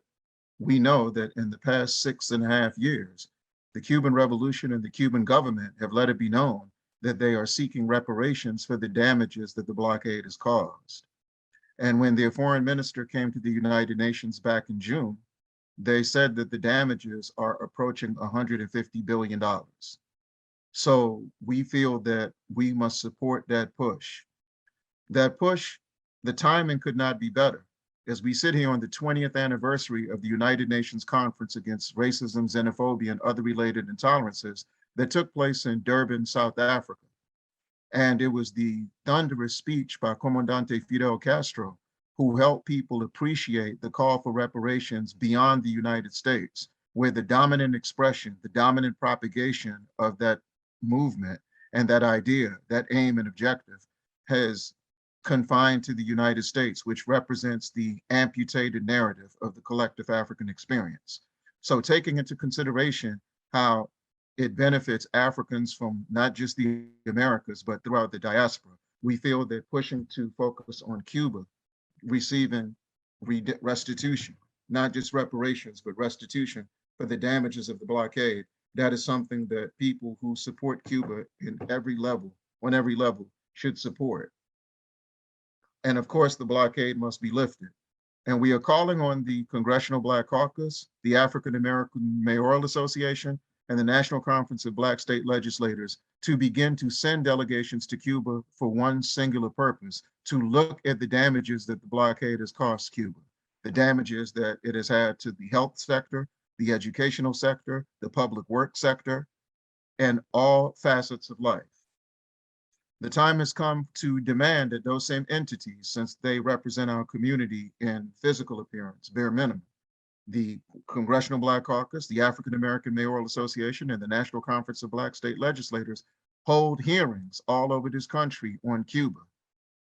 we know that in the past 6.5 years, the Cuban Revolution and the Cuban government have let it be known that they are seeking reparations for the damages that the blockade has caused. And when their foreign minister came to the United Nations back in June, they said that the damages are approaching $150 billion. So we feel that we must support that push. That push, the timing could not be better. As we sit here on the 20th anniversary of the United Nations Conference Against Racism, Xenophobia, and Other Related Intolerances that took place in Durban, South Africa. And it was the thunderous speech by Comandante Fidel Castro who helped people appreciate the call for reparations beyond the United States, where the dominant expression, the dominant propagation of that movement and that idea, that aim and objective has confined to the United States, which represents the amputated narrative of the collective African experience. So taking into consideration how it benefits Africans from not just the Americas, but throughout the diaspora, we feel that pushing to focus on Cuba receiving restitution, not just reparations, but restitution for the damages of the blockade, that is something that people who support Cuba on every level should support. And of course, the blockade must be lifted. And we are calling on the Congressional Black Caucus, the African American Mayoral Association, and the National Conference of Black State Legislators to begin to send delegations to Cuba for one singular purpose, to look at the damages that the blockade has cost Cuba, the damages that it has had to the health sector, the educational sector, the public works sector, and all facets of life. The time has come to demand that those same entities, since they represent our community in physical appearance, bare minimum, the Congressional Black Caucus, the African American Mayoral Association, and the National Conference of Black State Legislators hold hearings all over this country on Cuba,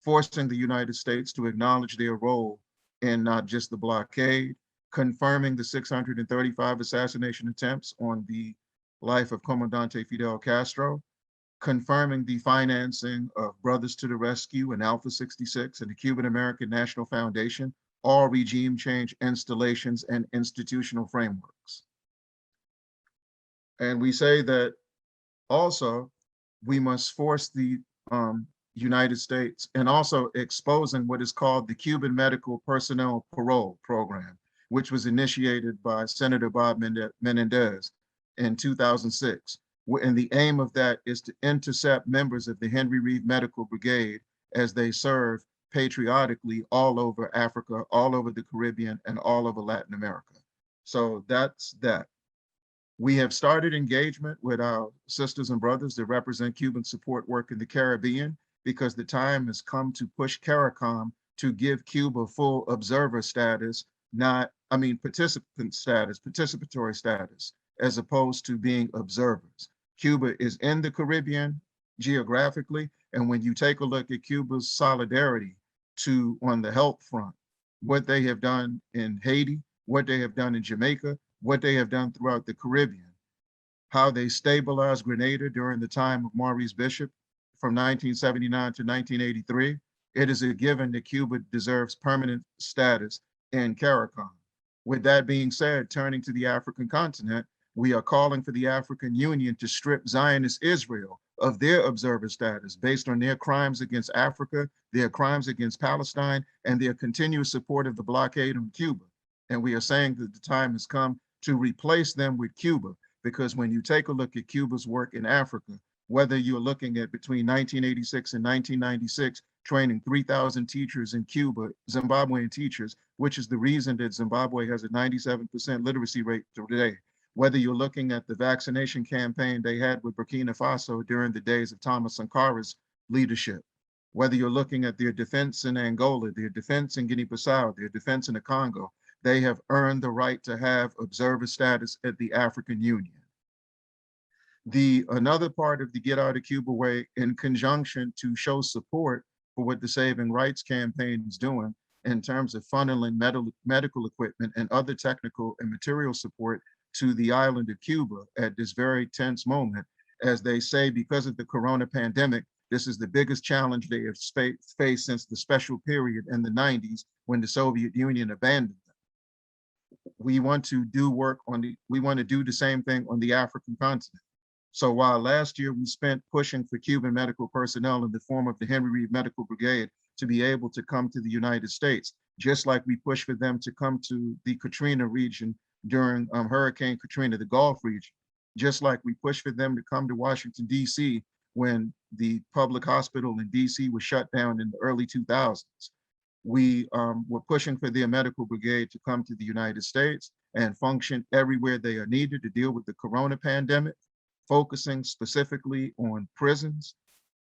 forcing the United States to acknowledge their role in not just the blockade, confirming the 635 assassination attempts on the life of Comandante Fidel Castro, confirming the financing of Brothers to the Rescue and Alpha 66 and the Cuban American National Foundation, all regime change installations and institutional frameworks. And we say that also we must force the United States and also exposing what is called the Cuban Medical Personnel Parole Program, which was initiated by Senator Bob Menendez in 2006. And the aim of that is to intercept members of the Henry Reed Medical Brigade as they serve patriotically all over Africa, all over the Caribbean, and all over Latin America. So that's that. We have started engagement with our sisters and brothers that represent Cuban support work in the Caribbean, because the time has come to push CARICOM to give Cuba full observer status, participatory status, as opposed to being observers. Cuba is in the Caribbean geographically, and when you take a look at Cuba's solidarity on the health front, what they have done in Haiti, what they have done in Jamaica, what they have done throughout the Caribbean, how they stabilized Grenada during the time of Maurice Bishop from 1979 to 1983, it is a given that Cuba deserves permanent status in CARICOM. With that being said, turning to the African continent, we are calling for the African Union to strip Zionist Israel of their observer status based on their crimes against Africa, their crimes against Palestine, and their continuous support of the blockade on Cuba. And we are saying that the time has come to replace them with Cuba, because when you take a look at Cuba's work in Africa, whether you're looking at between 1986 and 1996, training 3,000 teachers in Cuba, Zimbabwean teachers, which is the reason that Zimbabwe has a 97% literacy rate today. Whether you're looking at the vaccination campaign they had with Burkina Faso during the days of Thomas Sankara's leadership, whether you're looking at their defense in Angola, their defense in Guinea-Bissau, their defense in the Congo, they have earned the right to have observer status at the African Union. Another part of the Get Out of Cuba Way, in conjunction to show support for what the Saving Rights Campaign is doing in terms of funneling medical equipment and other technical and material support to the island of Cuba at this very tense moment, as they say, because of the corona pandemic, this is the biggest challenge they have faced since the special period in the 90s when the Soviet Union abandoned them. We want to do the same thing on the African continent. So while last year we spent pushing for Cuban medical personnel in the form of the Henry Reed Medical Brigade to be able to come to the United States, just like we pushed for them to come to the Katrina region during Hurricane Katrina, the Gulf region, just like we pushed for them to come to Washington, D.C. when the public hospital in D.C. was shut down in the early 2000s. We were pushing for their medical brigade to come to the United States and function everywhere they are needed to deal with the corona pandemic, focusing specifically on prisons,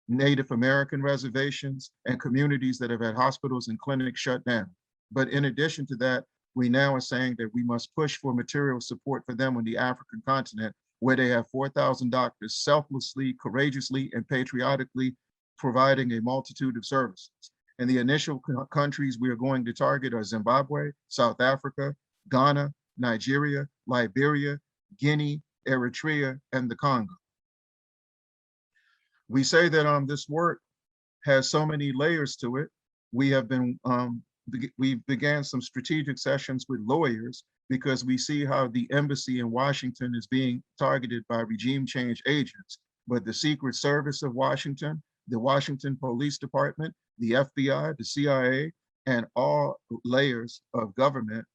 Native American reservations, and communities that have had hospitals and clinics shut down. But in addition to that, we now are saying that we must push for material support for them on the African continent, where they have 4,000 doctors selflessly, courageously, and patriotically providing a multitude of services. And the initial countries we are going to target are Zimbabwe, South Africa, Ghana, Nigeria, Liberia, Guinea, Eritrea, and the Congo. We say that this work has so many layers to it. We have been, we began some strategic sessions with lawyers because we see how the embassy in Washington is being targeted by regime change agents, but the Secret Service of Washington, the Washington Police Department, the FBI, the CIA, and all layers of government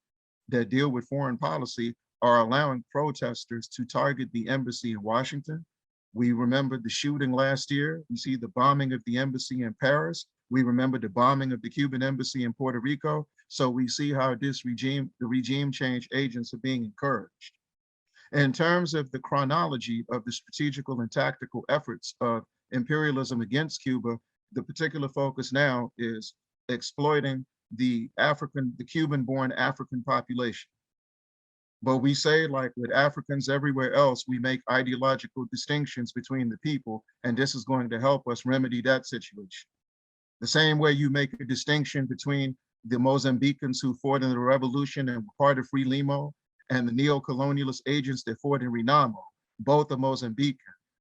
that deal with foreign policy are allowing protesters to target the embassy in Washington. We remember the shooting last year. We see the bombing of the embassy in Paris. We remember the bombing of the Cuban embassy in Puerto Rico. So we see how the regime change agents are being encouraged. In terms of the chronology of the strategical and tactical efforts of imperialism against Cuba, the particular focus now is exploiting the Cuban-born African population. But we say, like with Africans everywhere else, we make ideological distinctions between the people, and this is going to help us remedy that situation. The same way you make a distinction between the Mozambicans who fought in the revolution and were part of Frelimo and the neo-colonialist agents that fought in Renamo, both are Mozambican.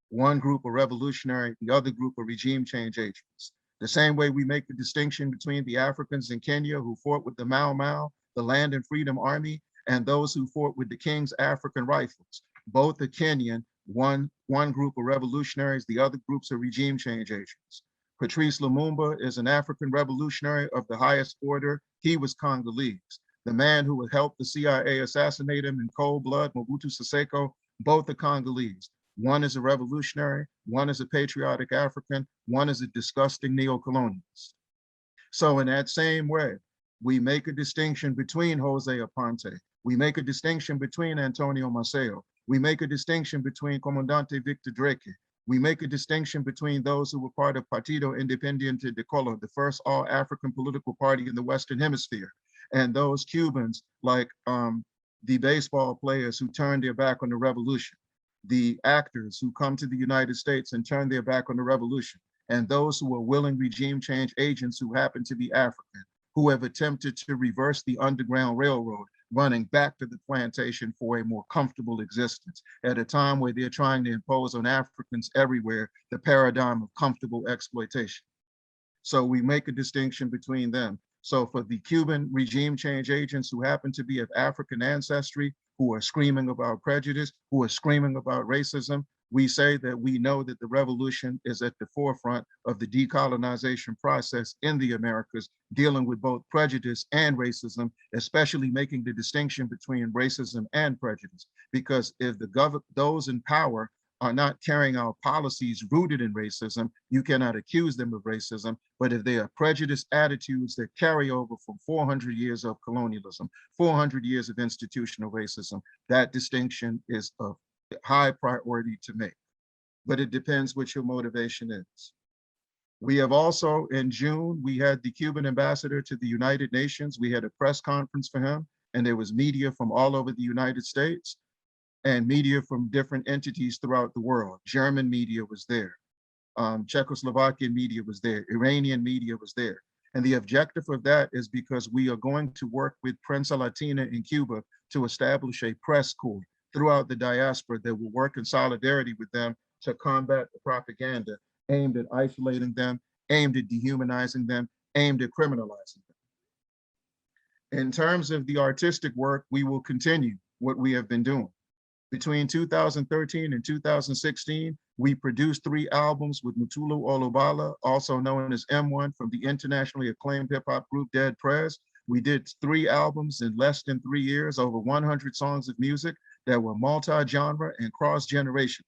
One group are revolutionary, the other group are regime change agents. The same way we make the distinction between the Africans in Kenya who fought with the Mau Mau, the Land and Freedom Army, and those who fought with the King's African Rifles. Both are Kenyan, one group are revolutionaries, the other groups are regime change agents. Patrice Lumumba is an African revolutionary of the highest order. He was Congolese. The man who would help the CIA assassinate him in cold blood, Mobutu Sese Seko, both are Congolese. One is a revolutionary, one is a patriotic African, one is a disgusting neo-colonialist. So in that same way, we make a distinction between Jose Aponte. We make a distinction between Antonio Maceo. We make a distinction between Comandante Victor Drake. We make a distinction between those who were part of Partido Independiente de Colo, the first all-African political party in the Western Hemisphere, and those Cubans like the baseball players who turned their back on the revolution, the actors who come to the United States and turn their back on the revolution, and those who are willing regime change agents who happen to be African, who have attempted to reverse the Underground Railroad, running back to the plantation for a more comfortable existence at a time where they're trying to impose on Africans everywhere the paradigm of comfortable exploitation. So we make a distinction between them. So for the Cuban regime change agents who happen to be of African ancestry, who are screaming about prejudice, who are screaming about racism, we say that we know that the revolution is at the forefront of the decolonization process in the Americas, dealing with both prejudice and racism, especially making the distinction between racism and prejudice. Because if those in power are not carrying out policies rooted in racism, you cannot accuse them of racism. But if they are prejudiced attitudes that carry over from 400 years of colonialism, 400 years of institutional racism, that distinction is of high priority to make. But it depends what your motivation is. We have also, in June, we had the Cuban ambassador to the United Nations. We had a press conference for him, and there was media from all over the United States and media from different entities throughout the world. German media was there. Czechoslovakian media was there. Iranian media was there. And the objective of that is because we are going to work with Prensa Latina in Cuba to establish a press corps throughout the diaspora that will work in solidarity with them to combat the propaganda aimed at isolating them, aimed at dehumanizing them, aimed at criminalizing them. In terms of the artistic work, we will continue what we have been doing. Between 2013 and 2016, we produced 3 albums with Mutulu Olubala, also known as M1 from the internationally acclaimed hip hop group Dead Prez. We did 3 albums in less than 3 years, over 100 songs of music that were multi-genre and cross-generation.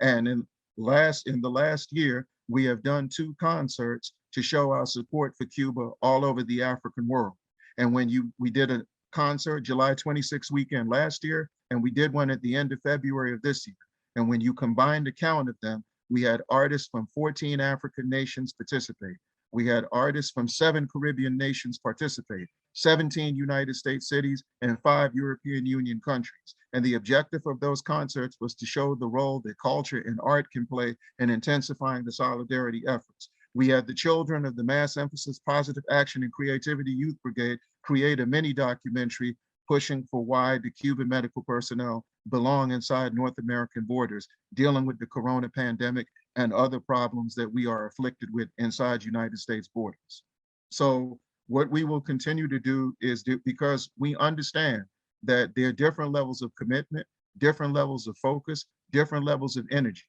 And in the last year, we have done 2 concerts to show our support for Cuba all over the African world. And we did a concert July 26th weekend last year, and we did one at the end of February of this year. And when you combine the count of them, we had artists from 14 African nations participate. We had artists from 7 Caribbean nations participate, 17 United States cities, and 5 European Union countries. And the objective of those concerts was to show the role that culture and art can play in intensifying the solidarity efforts. We had the children of the Mass Emphasis Positive Action and Creativity Youth Brigade create a mini documentary pushing for why the Cuban medical personnel belong inside North American borders, dealing with the corona pandemic and other problems that we are afflicted with inside United States borders. So what we will continue to do is because we understand that there are different levels of commitment, different levels of focus, different levels of energy.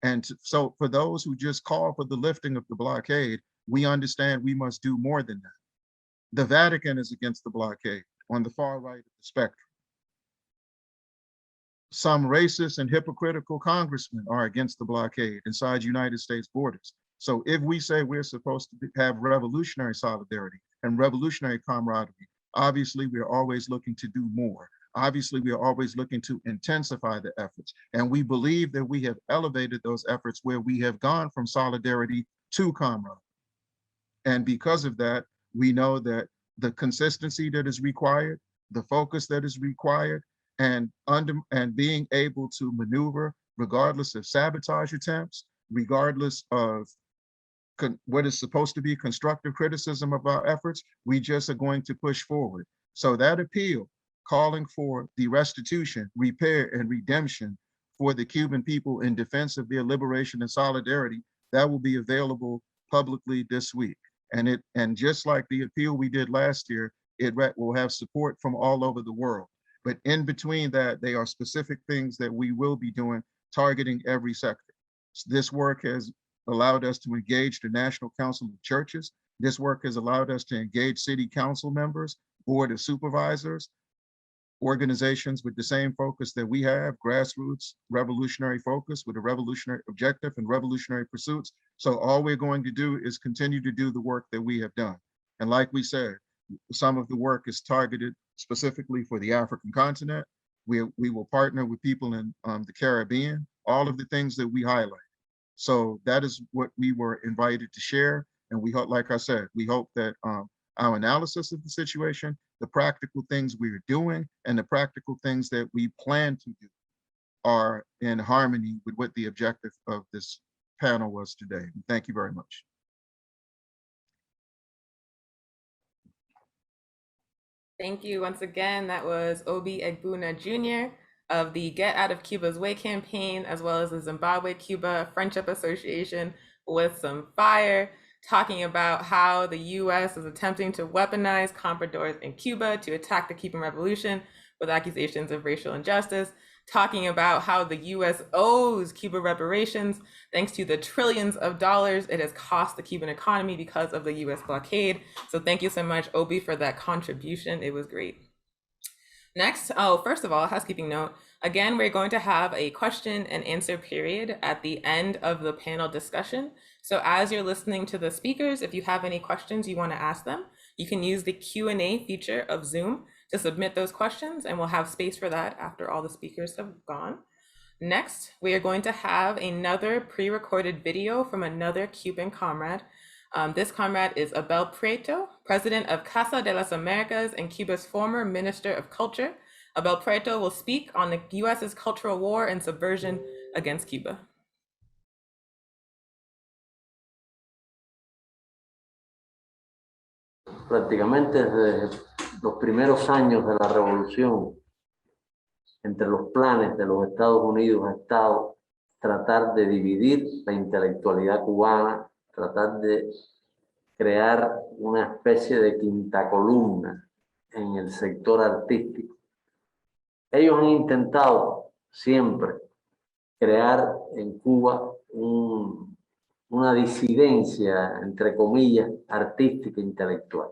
And so for those who just call for the lifting of the blockade, we understand we must do more than that. The Vatican is against the blockade on the far right of the spectrum. Some racist and hypocritical congressmen are against the blockade inside United States borders. So if we say we're supposed to have revolutionary solidarity and revolutionary camaraderie, obviously we're always looking to do more. Obviously, we are always looking to intensify the efforts. And we believe that we have elevated those efforts where we have gone from solidarity to camaraderie. And because of that, we know that the consistency that is required, the focus that is required, and being able to maneuver regardless of sabotage attempts, regardless of what is supposed to be constructive criticism of our efforts, we just are going to push forward. So that appeal calling for the restitution, repair, and redemption for the Cuban people in defense of their liberation and solidarity, that will be available publicly this week. And just like the appeal we did last year, it will have support from all over the world. But in between that, they are specific things that we will be doing, targeting every sector. This work has allowed us to engage the National Council of Churches. This work has allowed us to engage city council members, board of supervisors, organizations with the same focus that we have, grassroots, revolutionary focus with a revolutionary objective and revolutionary pursuits. So all we're going to do is continue to do the work that we have done. And like we said, some of the work is targeted specifically for the African continent. We will partner with people in the Caribbean, all of the things that we highlight. So that is what we were invited to share. And we hope, like I said, we hope that our analysis of the situation, the practical things we're doing, and the practical things that we plan to do are in harmony with what the objective of this panel was today. Thank you very much. Thank you once again. That was Obi Egbuna Jr. of the Get Out of Cuba's Way campaign, as well as the Zimbabwe-Cuba Friendship Association with some fire, talking about how the U.S. is attempting to weaponize compradors in Cuba to attack the Cuban Revolution with accusations of racial injustice, talking about how the U.S. owes Cuba reparations thanks to the trillions of dollars it has cost the Cuban economy because of the U.S. blockade. So thank you so much, Obi, for that contribution. It was great. Next, first of all, housekeeping note. Again, we're going to have a question and answer period at the end of the panel discussion. So as you're listening to the speakers, if you have any questions you want to ask them, you can use the Q&A feature of Zoom to submit those questions, and we'll have space for that after all the speakers have gone. Next, we are going to have another pre-recorded video from another Cuban comrade. This comrade is Abel Prieto, president of Casa de las Americas and Cuba's former Minister of Culture. Abel Prieto will speak on the U.S.'s cultural war and subversion against Cuba. Prácticamente desde los primeros años de la revolución, entre los planes de los Estados Unidos ha estado tratar de dividir la intelectualidad cubana, tratar de crear una especie de quinta columna en el sector artístico. Ellos han intentado siempre crear en Cuba una disidencia, entre comillas, artística e intelectual.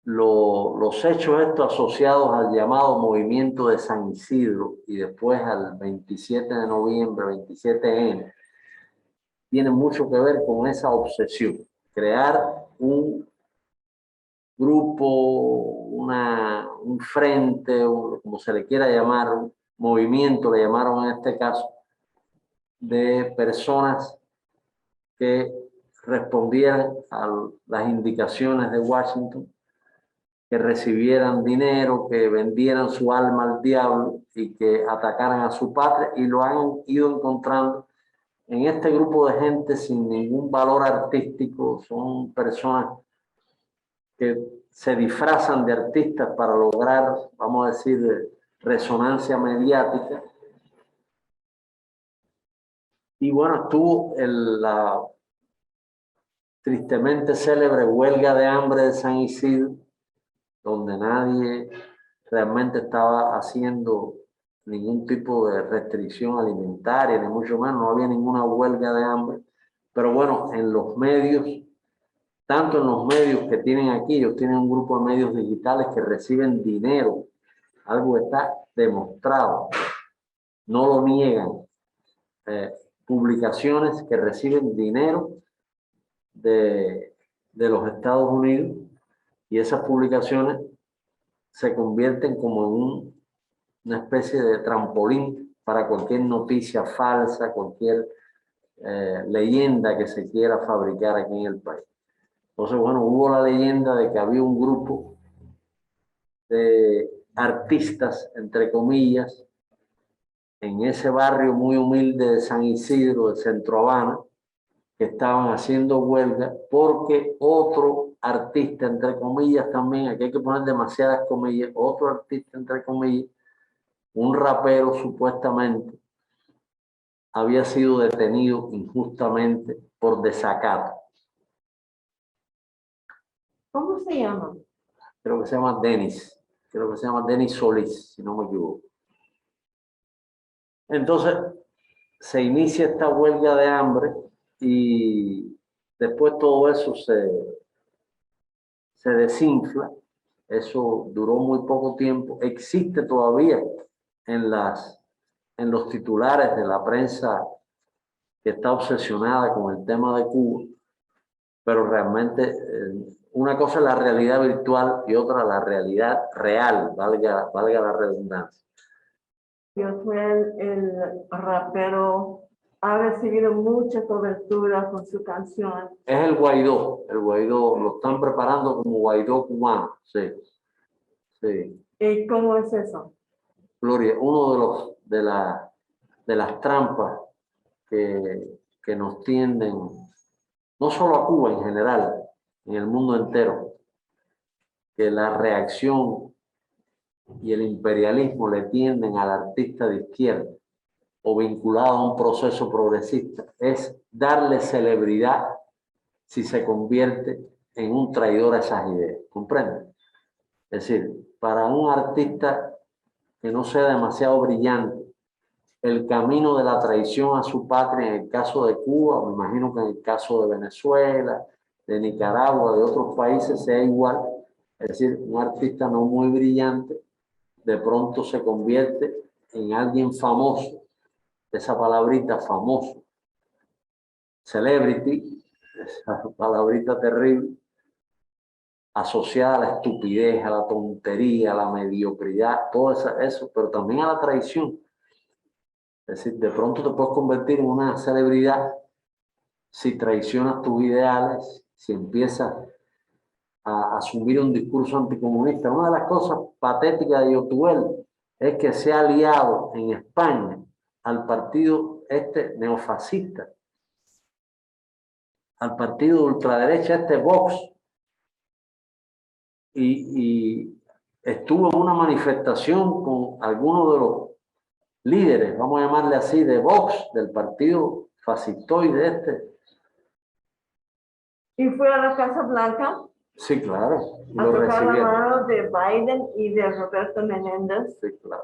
Los hechos estos asociados al llamado movimiento de San Isidro y después al 27 de noviembre, 27N, tienen mucho que ver con esa obsesión, crear un grupo, un frente, como se le quiera llamar, un movimiento, le llamaron en este caso, de personas que respondieran a las indicaciones de Washington, que recibieran dinero, que vendieran su alma al diablo y que atacaran a su patria, y lo han ido encontrando en este grupo de gente sin ningún valor artístico. Son personas que se disfrazan de artistas para lograr, vamos a decir, resonancia mediática. Y bueno, estuvo la tristemente célebre huelga de hambre de San Isidro, donde nadie realmente estaba haciendo ningún tipo de restricción alimentaria, ni mucho menos, no había ninguna huelga de hambre. Pero bueno, en los medios, tanto en los medios que tienen aquí, ellos tienen un grupo de medios digitales que reciben dinero, algo está demostrado, no lo niegan, publicaciones que reciben dinero de los Estados Unidos, y esas publicaciones se convierten como en una especie de trampolín para cualquier noticia falsa, cualquier leyenda que se quiera fabricar aquí en el país. Entonces, bueno, hubo la leyenda de que había un grupo de artistas, entre comillas, en ese barrio muy humilde de San Isidro, de Centro Habana, que estaban haciendo huelga porque otro artista, entre comillas también, aquí hay que poner demasiadas comillas, otro artista, entre comillas, un rapero supuestamente, había sido detenido injustamente por desacato. ¿Cómo se llama? Creo que se llama Denis Solís, si no me equivoco. Entonces, se inicia esta huelga de hambre y después todo eso se desinfla. Eso duró muy poco tiempo. Existe todavía en los titulares de la prensa que está obsesionada con el tema de Cuba, pero realmente una cosa es la realidad virtual y otra la realidad real, valga la redundancia. Yo fui el rapero, ha recibido mucha cobertura con su canción. Es el Guaidó, lo están preparando como Guaidó cubano, sí. Sí. ¿Y cómo es eso? Gloria, uno de las trampas que nos tienden, no solo a Cuba en general, en el mundo entero, que la reacción y el imperialismo le tienden al artista de izquierda o vinculado a un proceso progresista, es darle celebridad si se convierte en un traidor a esas ideas. ¿Comprende? Es decir, para un artista que no sea demasiado brillante, el camino de la traición a su patria en el caso de Cuba, me imagino que en el caso de Venezuela, de Nicaragua, de otros países sea igual. Es decir, un artista no muy brillante de pronto se convierte en alguien famoso, esa palabrita famoso, celebrity, esa palabrita terrible, asociada a la estupidez, a la tontería, a la mediocridad, todo eso, pero también a la traición. Es decir, de pronto te puedes convertir en una celebridad si traicionas tus ideales, si empiezas a asumir un discurso anticomunista. Una de las cosas patéticas de Yotuel es que se ha aliado en España al partido neofascista, al partido de ultraderecha Vox, y estuvo en una manifestación con algunos de los líderes, vamos a llamarle así, de Vox, del partido fascistoide ¿Y fue a la Casa Blanca? Sí, claro. A Lo tocar la recibieron. mano de Biden y de Roberto Menéndez. Sí, claro.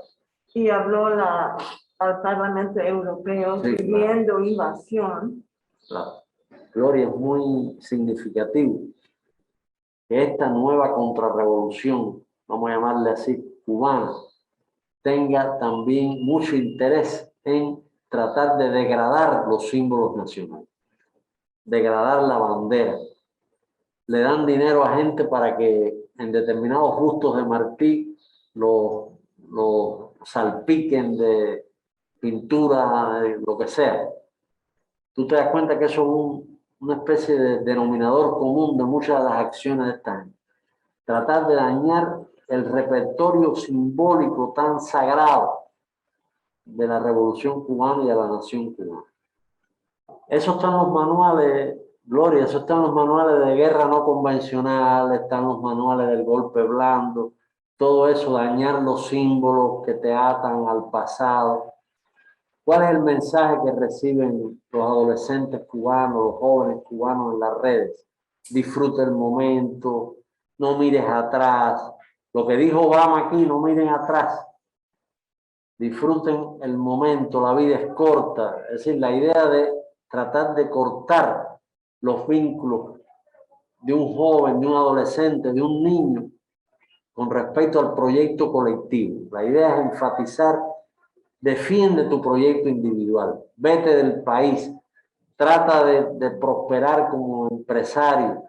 Y habló al Parlamento Europeo Sí, pidiendo invasión. Claro. Gloria, es muy significativo que esta nueva contrarrevolución, vamos a llamarle así, cubana, tenga también mucho interés en tratar de degradar los símbolos nacionales, degradar la bandera. Le dan dinero a gente para que en determinados bustos de Martí los salpiquen de pintura, de lo que sea. Tú te das cuenta que eso es una especie de denominador común de muchas de las acciones de esta gente. Tratar de dañar el repertorio simbólico tan sagrado de la Revolución Cubana y de la nación cubana. Eso está en los manuales, Gloria, eso está en los manuales de guerra no convencional, están los manuales del golpe blando, todo eso, dañar los símbolos que te atan al pasado. ¿Cuál es el mensaje que reciben los adolescentes cubanos, los jóvenes cubanos en las redes? Disfruta el momento, no mires atrás. Lo que dijo Obama aquí, no miren atrás. Disfruten el momento, la vida es corta. Es decir, la idea de tratar de cortar los vínculos de un joven, de un adolescente, de un niño con respecto al proyecto colectivo. La idea es enfatizar: defiende tu proyecto individual, vete del país, trata de prosperar como empresario.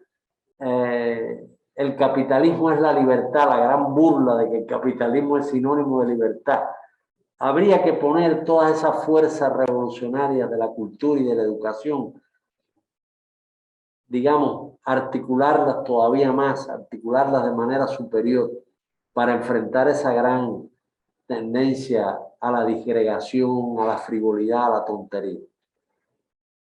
El capitalismo es la libertad, la gran burla de que el capitalismo es sinónimo de libertad. Habría que poner todas esas fuerzas revolucionarias de la cultura y de la educación, digamos, articularlas todavía más, articularlas de manera superior, para enfrentar esa gran tendencia a la disgregación, a la frivolidad, a la tontería.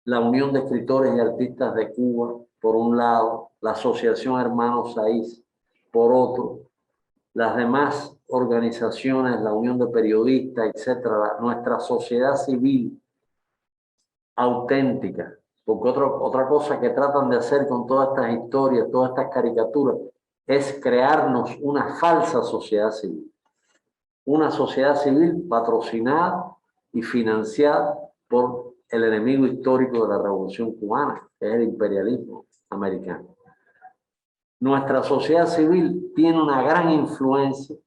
La Unión de Escritores y Artistas de Cuba, por un lado, la Asociación Hermanos Saiz, por otro, las demás organizaciones, la Unión de Periodistas, etcétera, nuestra sociedad civil auténtica, porque otra cosa que tratan de hacer con todas estas historias, todas estas caricaturas, es crearnos una falsa sociedad civil. Una sociedad civil patrocinada y financiada por el enemigo histórico de la Revolución Cubana, que es el imperialismo americano. Nuestra sociedad civil tiene una gran influencia.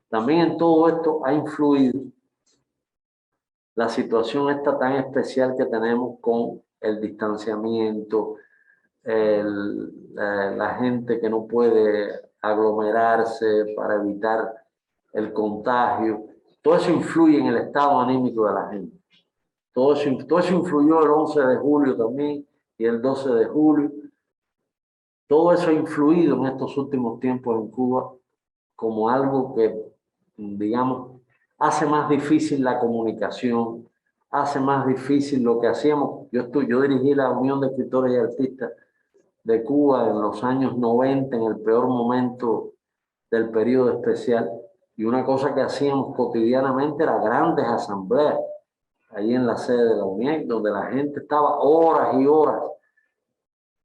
También en todo esto ha influido la situación esta tan especial que tenemos con el distanciamiento, la gente que no puede aglomerarse para evitar el contagio. Todo eso influye en el estado anímico de la gente. Todo eso influyó el 11 de julio también y el 12 de julio. Todo eso ha influido en estos últimos tiempos en Cuba como algo que, digamos, hace más difícil la comunicación, hace más difícil lo que hacíamos. Yo dirigí la Unión de Escritores y Artistas de Cuba en los años 90, en el peor momento del periodo especial, y una cosa que hacíamos cotidianamente era grandes asambleas allí en la sede de la UNEAC, donde la gente estaba horas y horas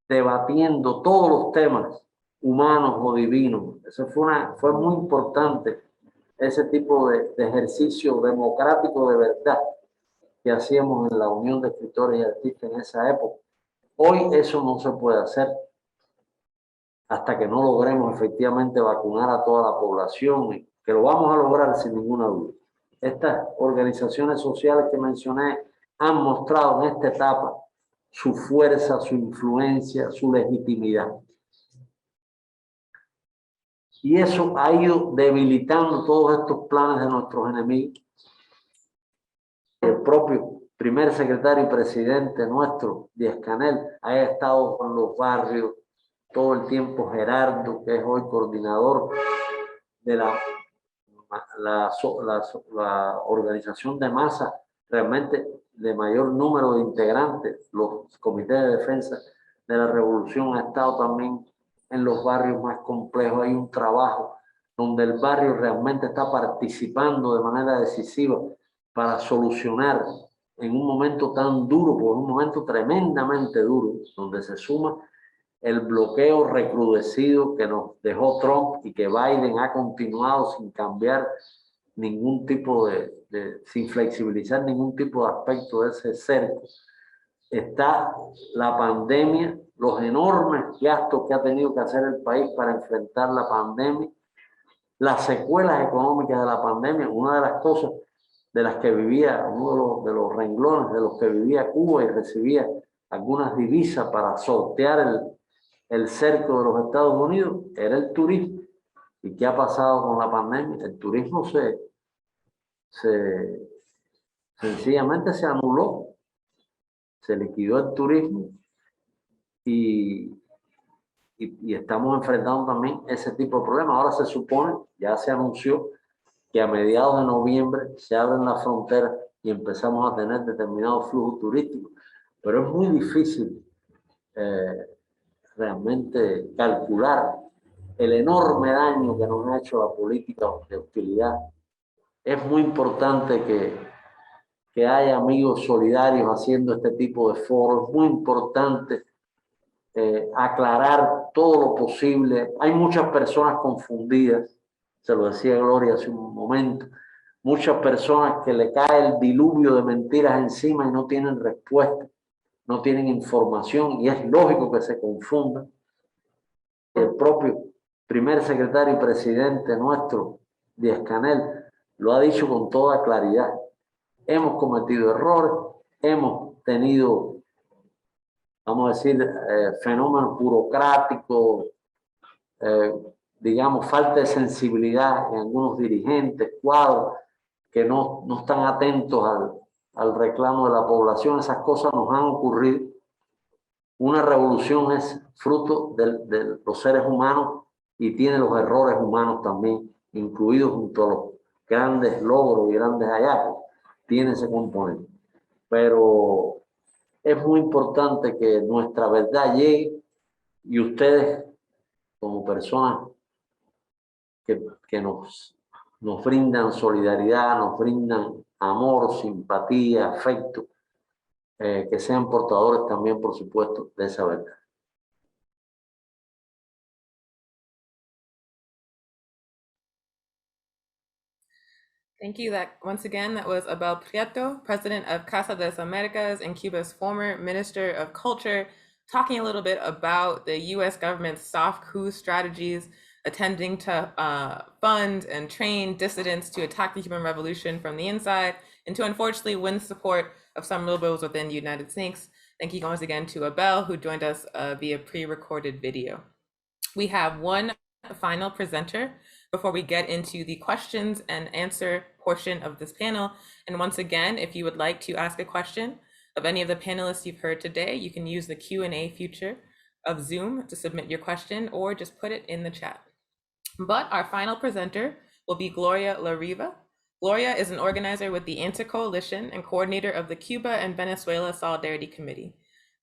debatiendo todos los temas humanos o divinos. Eso fue muy importante, ese tipo de ejercicio democrático de verdad que hacíamos en la Unión de Escritores y Artistas en esa época. Hoy eso no se puede hacer hasta que no logremos efectivamente vacunar a toda la población, que lo vamos a lograr sin ninguna duda. Estas organizaciones sociales que mencioné han mostrado en esta etapa su fuerza, su influencia, su legitimidad. Y eso ha ido debilitando todos estos planes de nuestros enemigos. El propio primer secretario y presidente nuestro, Díaz-Canel, ha estado con los barrios todo el tiempo. Gerardo, que es hoy coordinador de la organización de masa realmente de mayor número de integrantes, los comités de defensa de la revolución, ha estado también en los barrios más complejos. Hay un trabajo donde el barrio realmente está participando de manera decisiva para solucionar en un momento tan duro, por un momento tremendamente duro, donde se suma el bloqueo recrudecido que nos dejó Trump y que Biden ha continuado sin cambiar ningún tipo sin flexibilizar ningún tipo de aspecto de ese cerco. Está la pandemia, los enormes gastos que ha tenido que hacer el país para enfrentar la pandemia, las secuelas económicas de la pandemia. Una de las cosas de las que vivía, uno de los renglones de los que vivía Cuba y recibía algunas divisas para sortear el cerco de los Estados Unidos, era el turismo. ¿Y qué ha pasado con la pandemia? El turismo sencillamente se anuló, se liquidó el turismo y estamos enfrentando también ese tipo de problemas. Ahora se supone, ya se anunció, que a mediados de noviembre se abren las fronteras y empezamos a tener determinados flujos turísticos, pero es muy difícil realmente calcular el enorme daño que nos ha hecho la política de hostilidad. Es muy importante que haya amigos solidarios haciendo este tipo de foros. Es muy importante aclarar todo lo posible. Hay muchas personas confundidas, se lo decía Gloria hace un momento, muchas personas que le cae el diluvio de mentiras encima y no tienen respuesta, no tienen información, y es lógico que se confundan. El propio primer secretario y presidente nuestro, Díaz-Canel, lo ha dicho con toda claridad. Hemos cometido errores, hemos tenido, vamos a decir, fenómenos burocráticos, digamos, falta de sensibilidad en algunos dirigentes, cuadros que no están atentos al reclamo de la población. Esas cosas nos han ocurrido. Una revolución es fruto de los seres humanos y tiene los errores humanos también incluidos junto a los grandes logros y grandes hallazgos, tiene ese componente. Pero es muy importante que nuestra verdad llegue y ustedes, como personas que nos brindan solidaridad, nos brindan amor, simpatía, afecto, que sean portadores también, por supuesto, de esa verdad. Thank you. That once again, that was Abel Prieto, president of Casa de las Americas and Cuba's former Minister of Culture, talking a little bit about the U.S. government's soft coup strategies, attempting to fund and train dissidents to attack the Cuban Revolution from the inside, and to unfortunately win support of some liberals within the United States. Thank you once again to Abel, who joined us via pre-recorded video. We have one final presenter before we get into the questions and answer portion of this panel. And once again, if you would like to ask a question of any of the panelists you've heard today, you can use the Q&A feature of Zoom to submit your question or just put it in the chat. But our final presenter will be Gloria Lariva. Gloria is an organizer with the Anti-Coalition and coordinator of the Cuba and Venezuela Solidarity Committee.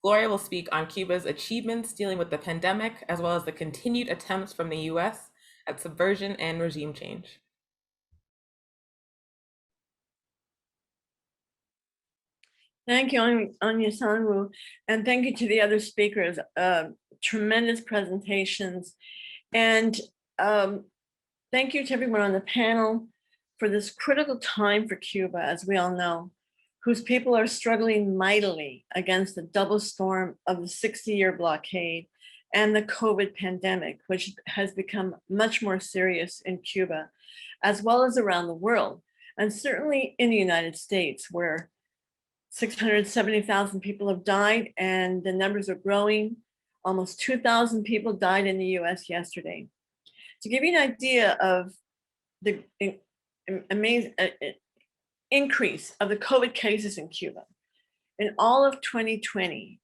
Gloria will speak on Cuba's achievements dealing with the pandemic, as well as the continued attempts from the U.S. at subversion and regime change. Thank you, Anya Sanwu, and thank you to the other speakers. Tremendous presentations. And thank you to everyone on the panel for this critical time for Cuba, as we all know, whose people are struggling mightily against the double storm of the 60-year blockade and the COVID pandemic, which has become much more serious in Cuba, as well as around the world, and certainly in the United States, where 670,000 people have died and the numbers are growing. Almost 2,000 people died in the US yesterday. To give you an idea of the amazing increase of the COVID cases in Cuba, in all of 2020,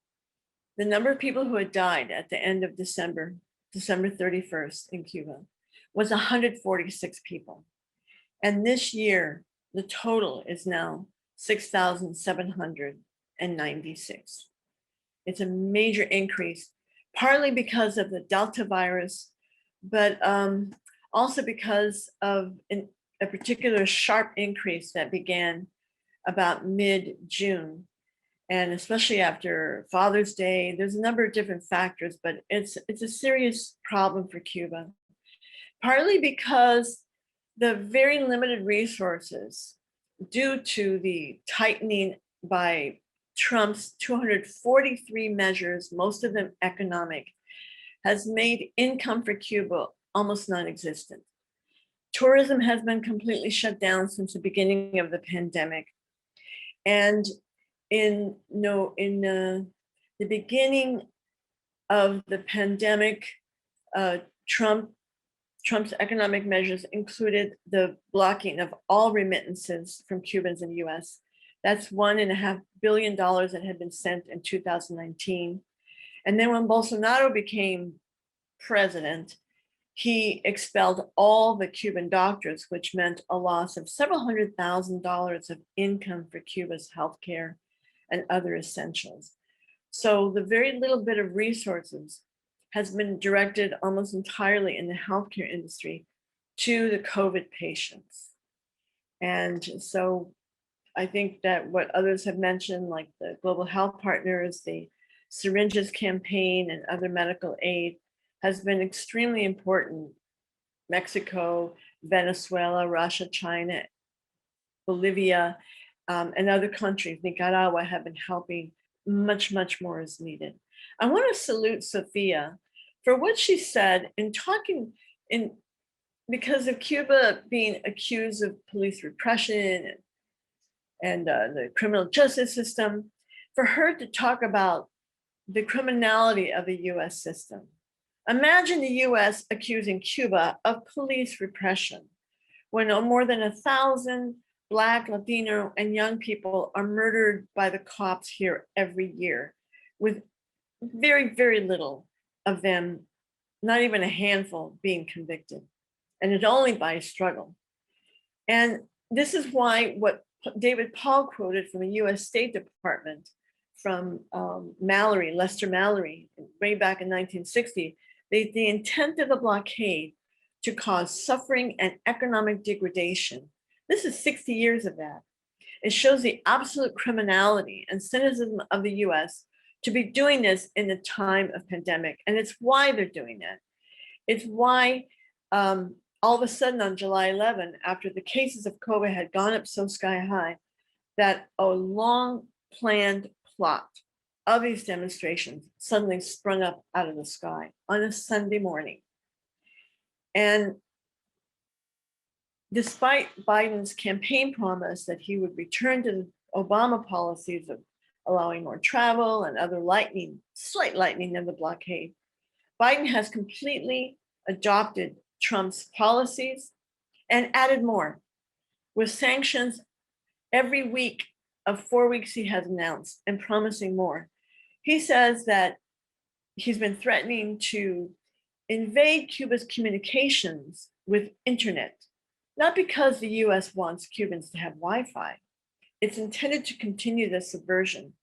the number of people who had died at the end of December 31st in Cuba was 146 people. And this year, the total is now 6,796. It's a major increase, partly because of the Delta virus, but also because of a particular sharp increase that began about mid-June. And especially after Father's Day, there's a number of different factors, but it's a serious problem for Cuba, partly because the very limited resources due to the tightening by Trump's 243 measures, most of them economic, has made income for Cuba almost non-existent. Tourism has been completely shut down since the beginning of the pandemic. And in the beginning of the pandemic, Trump's economic measures included the blocking of all remittances from Cubans in the U.S. That's $1.5 billion that had been sent in 2019. And then when Bolsonaro became president, he expelled all the Cuban doctors, which meant a loss of several $100,000 of income for Cuba's healthcare and other essentials. So the very little bit of resources has been directed almost entirely in the healthcare industry to the COVID patients. And so I think that what others have mentioned, like the Global Health Partners, the Syringes Campaign, and other medical aid, has been extremely important. Mexico, Venezuela, Russia, China, Bolivia, and other countries, Nicaragua, have been helping. Much, much more is needed. I want to salute Sophia for what she said in talking because of Cuba being accused of police repression and the criminal justice system, for her to talk about the criminality of the US system. Imagine the US accusing Cuba of police repression when more than 1,000 Black, Latino, and young people are murdered by the cops here every year, with very, very little of them not even a handful being convicted, and it's only by struggle. And this is why what David Paul quoted from a US State Department from Lester Mallory, way back in 1960, the intent of the blockade to cause suffering and economic degradation. This is 60 years of that. It shows the absolute criminality and cynicism of the US to be doing this in the time of pandemic. And it's why they're doing that. It's why all of a sudden on July 11, after the cases of COVID had gone up so sky high, that a long planned plot of these demonstrations suddenly sprung up out of the sky on a Sunday morning. And despite Biden's campaign promise that he would return to the Obama policies of allowing more travel and other slight lightening of the blockade, Biden has completely adopted Trump's policies and added more, with sanctions every week of 4 weeks he has announced and promising more. He says that he's been threatening to invade Cuba's communications with internet, not because the US wants Cubans to have Wi-Fi. It's intended to continue the subversion.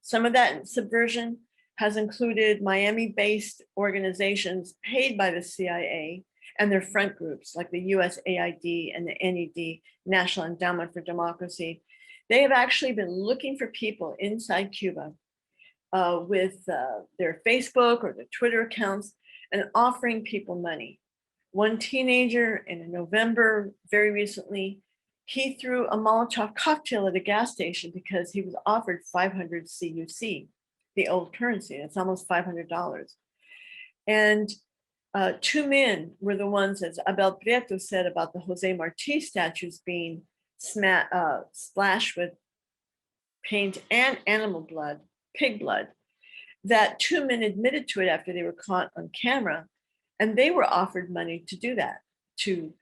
Some of that subversion has included Miami-based organizations paid by the CIA and their front groups like the USAID and the NED, National Endowment for Democracy. They have actually been looking for people inside Cuba with their Facebook or their Twitter accounts and offering people money. One teenager in November, very recently, he threw a Molotov cocktail at a gas station because he was offered 500 CUC, the old currency. It's almost $500. And 2 men were the ones, as Abel Prieto said about the Jose Marti statues being splashed with paint and animal blood, pig blood, that 2 men admitted to it after they were caught on camera. And they were offered money to do that, to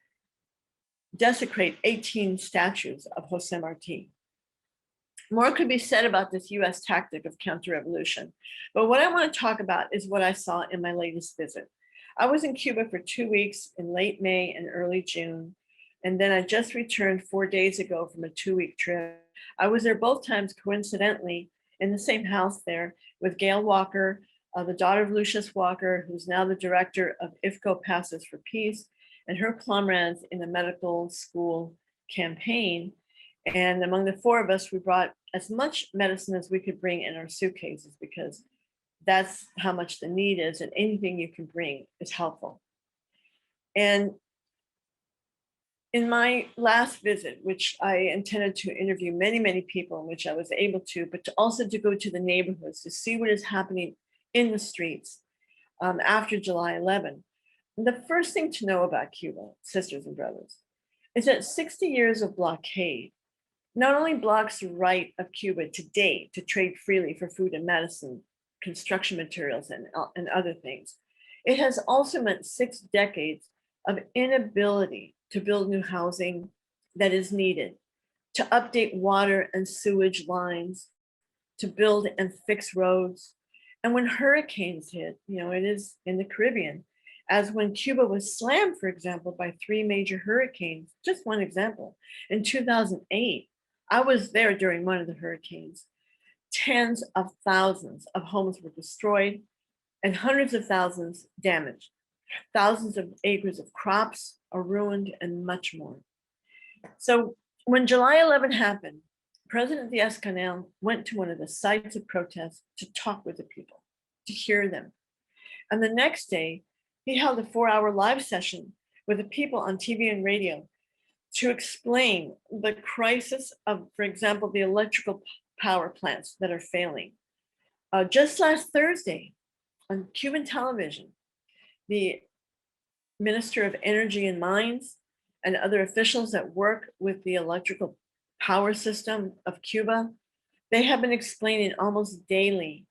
desecrate 18 statues of Jose Marti. More could be said about this US tactic of counter-revolution. But what I want to talk about is what I saw in my latest visit. I was in Cuba for 2 weeks in late May and early June. And then I just returned 4 days ago from a 2-week trip. I was there both times coincidentally in the same house there with Gail Walker, the daughter of Lucius Walker, who's now the director of IFCO Passes for Peace, and her comrades in the medical school campaign. And among the 4 of us, we brought as much medicine as we could bring in our suitcases because that's how much the need is, and anything you can bring is helpful. And in my last visit, which I intended to interview many, many people, in which I was able to, but also to go to the neighborhoods to see what is happening in the streets after July 11. And the first thing to know about Cuba, sisters and brothers, is that 60 years of blockade not only blocks the right of Cuba today to trade freely for food and medicine, construction materials, and other things, it has also meant 6 decades of inability to build new housing that is needed, to update water and sewage lines, to build and fix roads. And when hurricanes hit, it is in the Caribbean, as when Cuba was slammed, for example, by 3 major hurricanes, just one example. In 2008, I was there during one of the hurricanes. Tens of thousands of homes were destroyed and hundreds of thousands damaged. Thousands of acres of crops are ruined and much more. So when July 11 happened, President Díaz-Canel went to one of the sites of protest to talk with the people, to hear them. And the next day, he held a 4-hour live session with the people on TV and radio to explain the crisis of, for example, the electrical power plants that are failing. Just last Thursday on Cuban television, the Minister of Energy and Mines and other officials that work with the electrical power system of Cuba, they have been explaining almost daily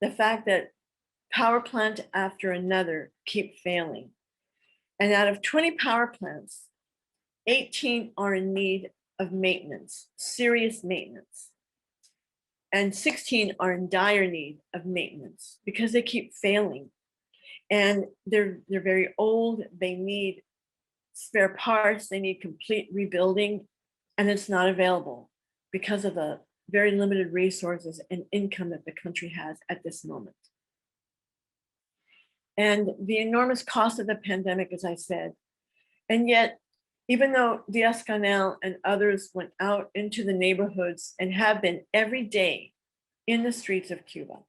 the fact that power plant after another keep failing. And out of 20 power plants, 18 are in need of maintenance, serious maintenance. And 16 are in dire need of maintenance because they keep failing. And they're very old. They need spare parts. They need complete rebuilding, and it's not available because of the very limited resources and income that the country has at this moment. And the enormous cost of the pandemic, as I said. And yet, even though Díaz-Canel and others went out into the neighborhoods and have been every day in the streets of Cuba,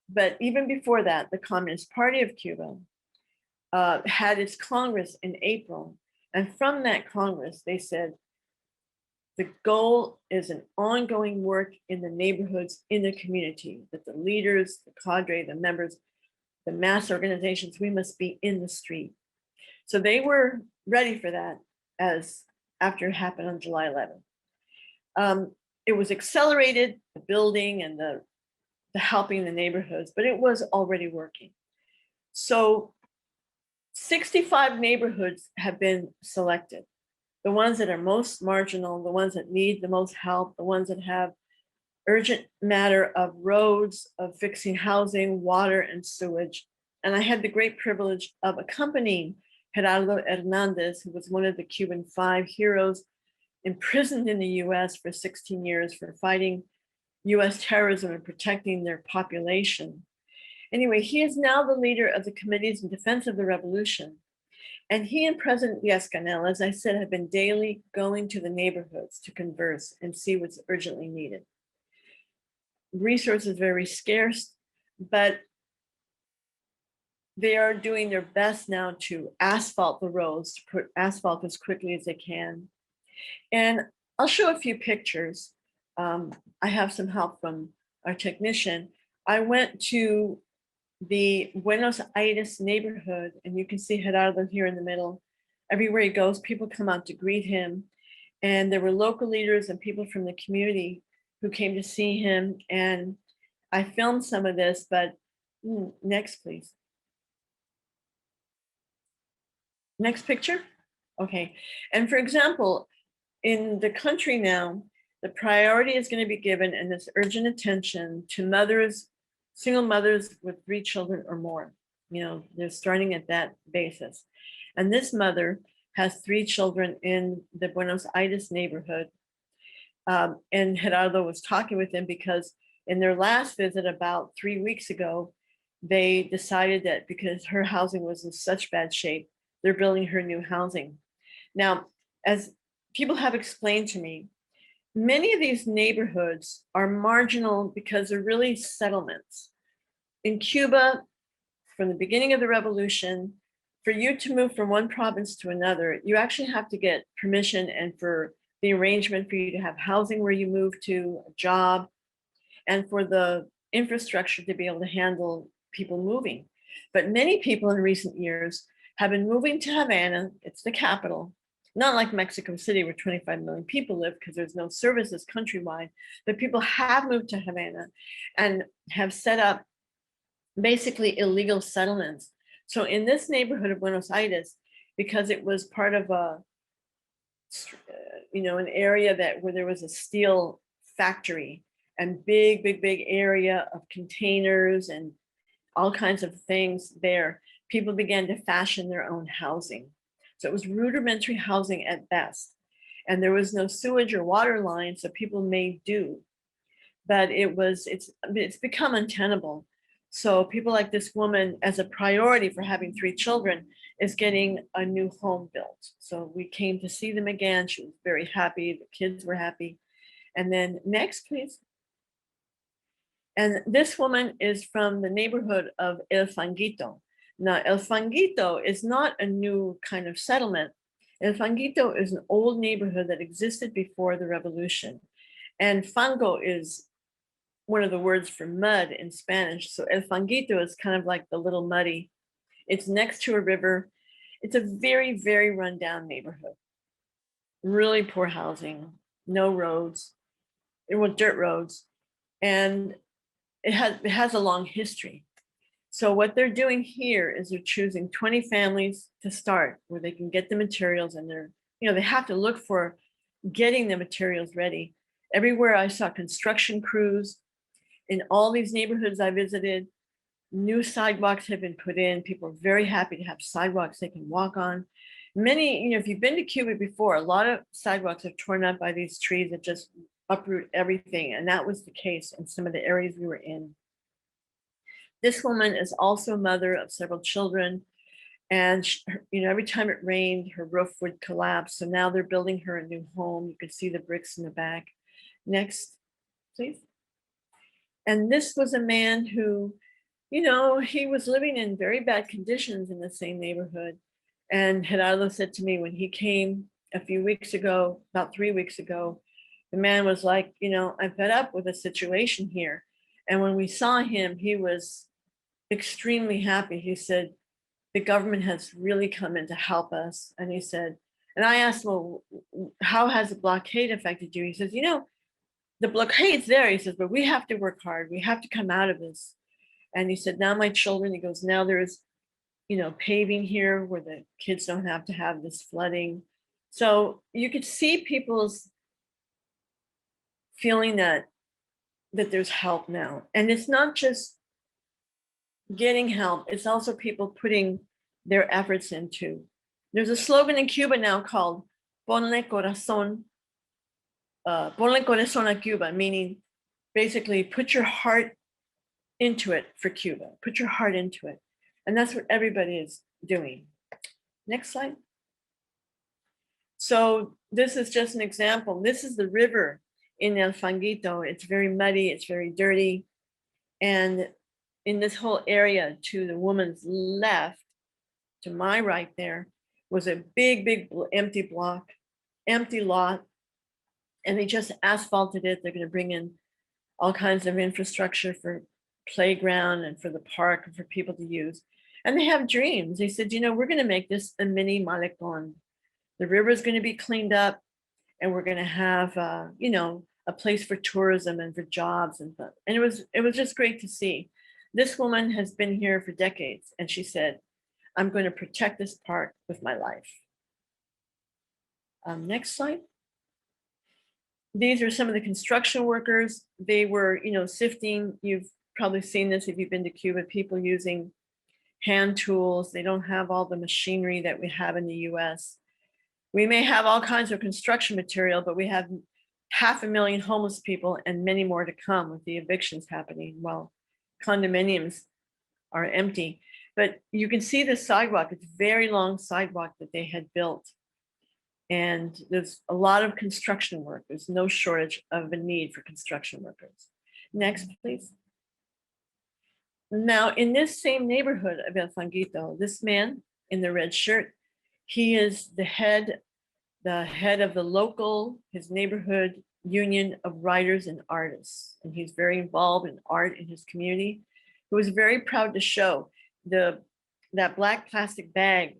but even before that, the Communist Party of Cuba had its Congress in April. And from that Congress, they said, the goal is an ongoing work in the neighborhoods, in the community, that the leaders, the cadre, the members, the mass organizations, we must be in the street. So they were ready for that as after it happened on July 11th. It was accelerated, the building and the helping the neighborhoods, but it was already working. So 65 neighborhoods have been selected. The ones that are most marginal, the ones that need the most help, the ones that have urgent matter of roads, of fixing housing, water, and sewage. And I had the great privilege of accompanying Geraldo Hernandez, who was one of the Cuban 5 heroes imprisoned in the US for 16 years for fighting US terrorism and protecting their population. Anyway, he is now the leader of the Committees in Defense of the Revolution. And he and President Díaz-Canel, as I said, have been daily going to the neighborhoods to converse and see what's urgently needed. Resources very scarce, but they are doing their best now to asphalt the roads, to put asphalt as quickly as they can. And I'll show a few pictures. I have some help from our technician. I went to the Buenos Aires neighborhood, and you can see Geraldo here in the middle. Everywhere he goes, people come out to greet him. And there were local leaders and people from the community who came to see him. And I filmed some of this, but next, please. Next picture. Okay. And for example, in the country now, the priority is going to be given and this urgent attention to mothers, single mothers with 3 children or more. You know, they're starting at that basis. And this mother has 3 children in the Buenos Aires neighborhood. And Geraldo was talking with them because in their last visit about 3 weeks ago, they decided that because her housing was in such bad shape, they're building her new housing. Now, as people have explained to me, many of these neighborhoods are marginal because they're really settlements. In Cuba, from the beginning of the revolution, for you to move from one province to another, you actually have to get permission and for the arrangement for you to have housing where you move to, a job, and for the infrastructure to be able to handle people moving. But many people in recent years have been moving to Havana, it's the capital, not like Mexico City where 25 million people live because there's no services countrywide, but people have moved to Havana and have set up basically illegal settlements. So in this neighborhood of Buenos Aires, because it was part of a, an area where there was a steel factory and big area of containers and all kinds of things there, people began to fashion their own housing. So it was rudimentary housing at best. And there was no sewage or water line, so people made do. But it's become untenable. So people like this woman, as a priority for having 3 children, is getting a new home built. So we came to see them again. She was very happy. The kids were happy. And then next, please. And this woman is from the neighborhood of El Fanguito. Now, El Fanguito is not a new kind of settlement. El Fanguito is an old neighborhood that existed before the revolution. And fango is one of the words for mud in Spanish. So El Fanguito is kind of like the little muddy. It's next to a river. It's a very, very rundown neighborhood. Really poor housing, no roads, dirt roads. And it has a long history. So what they're doing here is they're choosing 20 families to start where they can get the materials, and they have to look for getting the materials ready. Everywhere I saw construction crews in all these neighborhoods I visited, New sidewalks have been put in. People are very happy to have sidewalks they can walk on. Many, if you've been to Cuba before, a lot of sidewalks are torn up by these trees that just uproot everything. And that was the case in some of the areas we were in. This woman is also a mother of several children. And every time it rained, her roof would collapse. So now they're building her a new home. You can see the bricks in the back. Next, please. And this was a man who, he was living in very bad conditions in the same neighborhood. And Geraldo said to me when he came a few weeks ago, about 3 weeks ago, the man was like, I'm fed up with the situation here. And when we saw him, he was extremely happy. He said, the government has really come in to help us. And he said, and I asked, well, how has the blockade affected you? He says, the blockade's there. He says, but we have to work hard. We have to come out of this. And he said, now my children, he goes, now there's, paving here where the kids don't have to have this flooding. So you could see people's feeling that there's help now. And it's not just getting help, it's also people putting their efforts into. There's a slogan in Cuba now called Ponle corazón a Cuba, meaning basically put your heart into it for Cuba, put your heart into it. And that's what everybody is doing. Next slide. So this is just an example. This is the river in El Fanguito. It's very muddy, it's very dirty. And in this whole area to the woman's left, to my right there, was a big empty block, empty lot. And they just asphalted it. They're going to bring in all kinds of infrastructure for playground and for the park and for people to use. And they have dreams. They said, we're going to make this a mini Malecon. The river is going to be cleaned up and we're going to have, a place for tourism and for jobs. And it was just great to see. This woman has been here for decades. And she said, I'm going to protect this park with my life. Next slide. These are some of the construction workers. They were, sifting. You've probably seen this if you've been to Cuba, people using hand tools. They don't have all the machinery that we have in the U.S. We may have all kinds of construction material, but we have 500,000 homeless people and many more to come with the evictions happening while condominiums are empty. But you can see the sidewalk. It's a very long sidewalk that they had built. And there's a lot of construction work. There's no shortage of a need for construction workers. Next, please. Now, in this same neighborhood of El Fanguito, this man in the red shirt, he is the head of the local, his neighborhood union of writers and artists. And he's very involved in art in his community. He was very proud to show that black plastic bag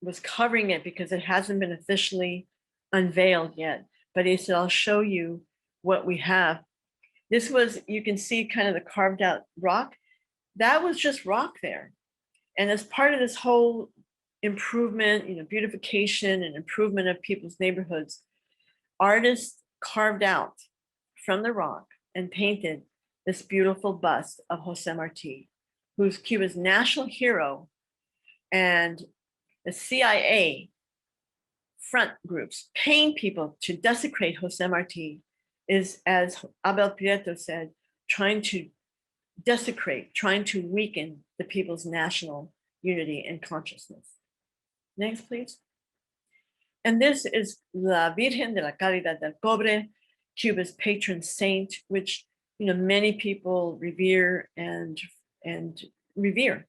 was covering it because it hasn't been officially unveiled yet. But he said, I'll show you what we have. This was, you can see kind of the carved out rock. That was just rock there. And as part of this whole improvement, beautification and improvement of people's neighborhoods, artists carved out from the rock and painted this beautiful bust of Jose Marti, who's Cuba's national hero. And the CIA front groups paying people to desecrate Jose Marti is, as Abel Prieto said, trying to desecrate, trying to weaken the people's national unity and consciousness. Next, please. And this is La Virgen de la Caridad del Pobre, Cuba's patron saint, which many people revere and revere.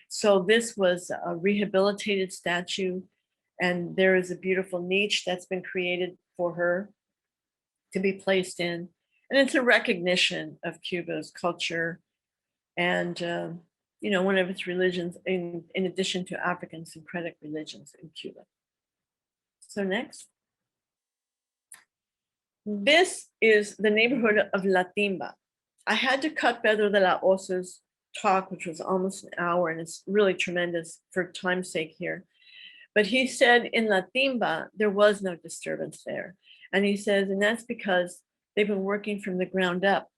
So this was a rehabilitated statue, and there is a beautiful niche that's been created for her to be placed in. And it's a recognition of Cuba's culture and, one of its religions in addition to African syncretic religions in Cuba. So next. This is the neighborhood of La Timba. I had to cut Pedro De La Hoz's talk, which was almost an hour, and it's really tremendous for time's sake here. But he said in La Timba, there was no disturbance there. And he says, and that's because they've been working from the ground up.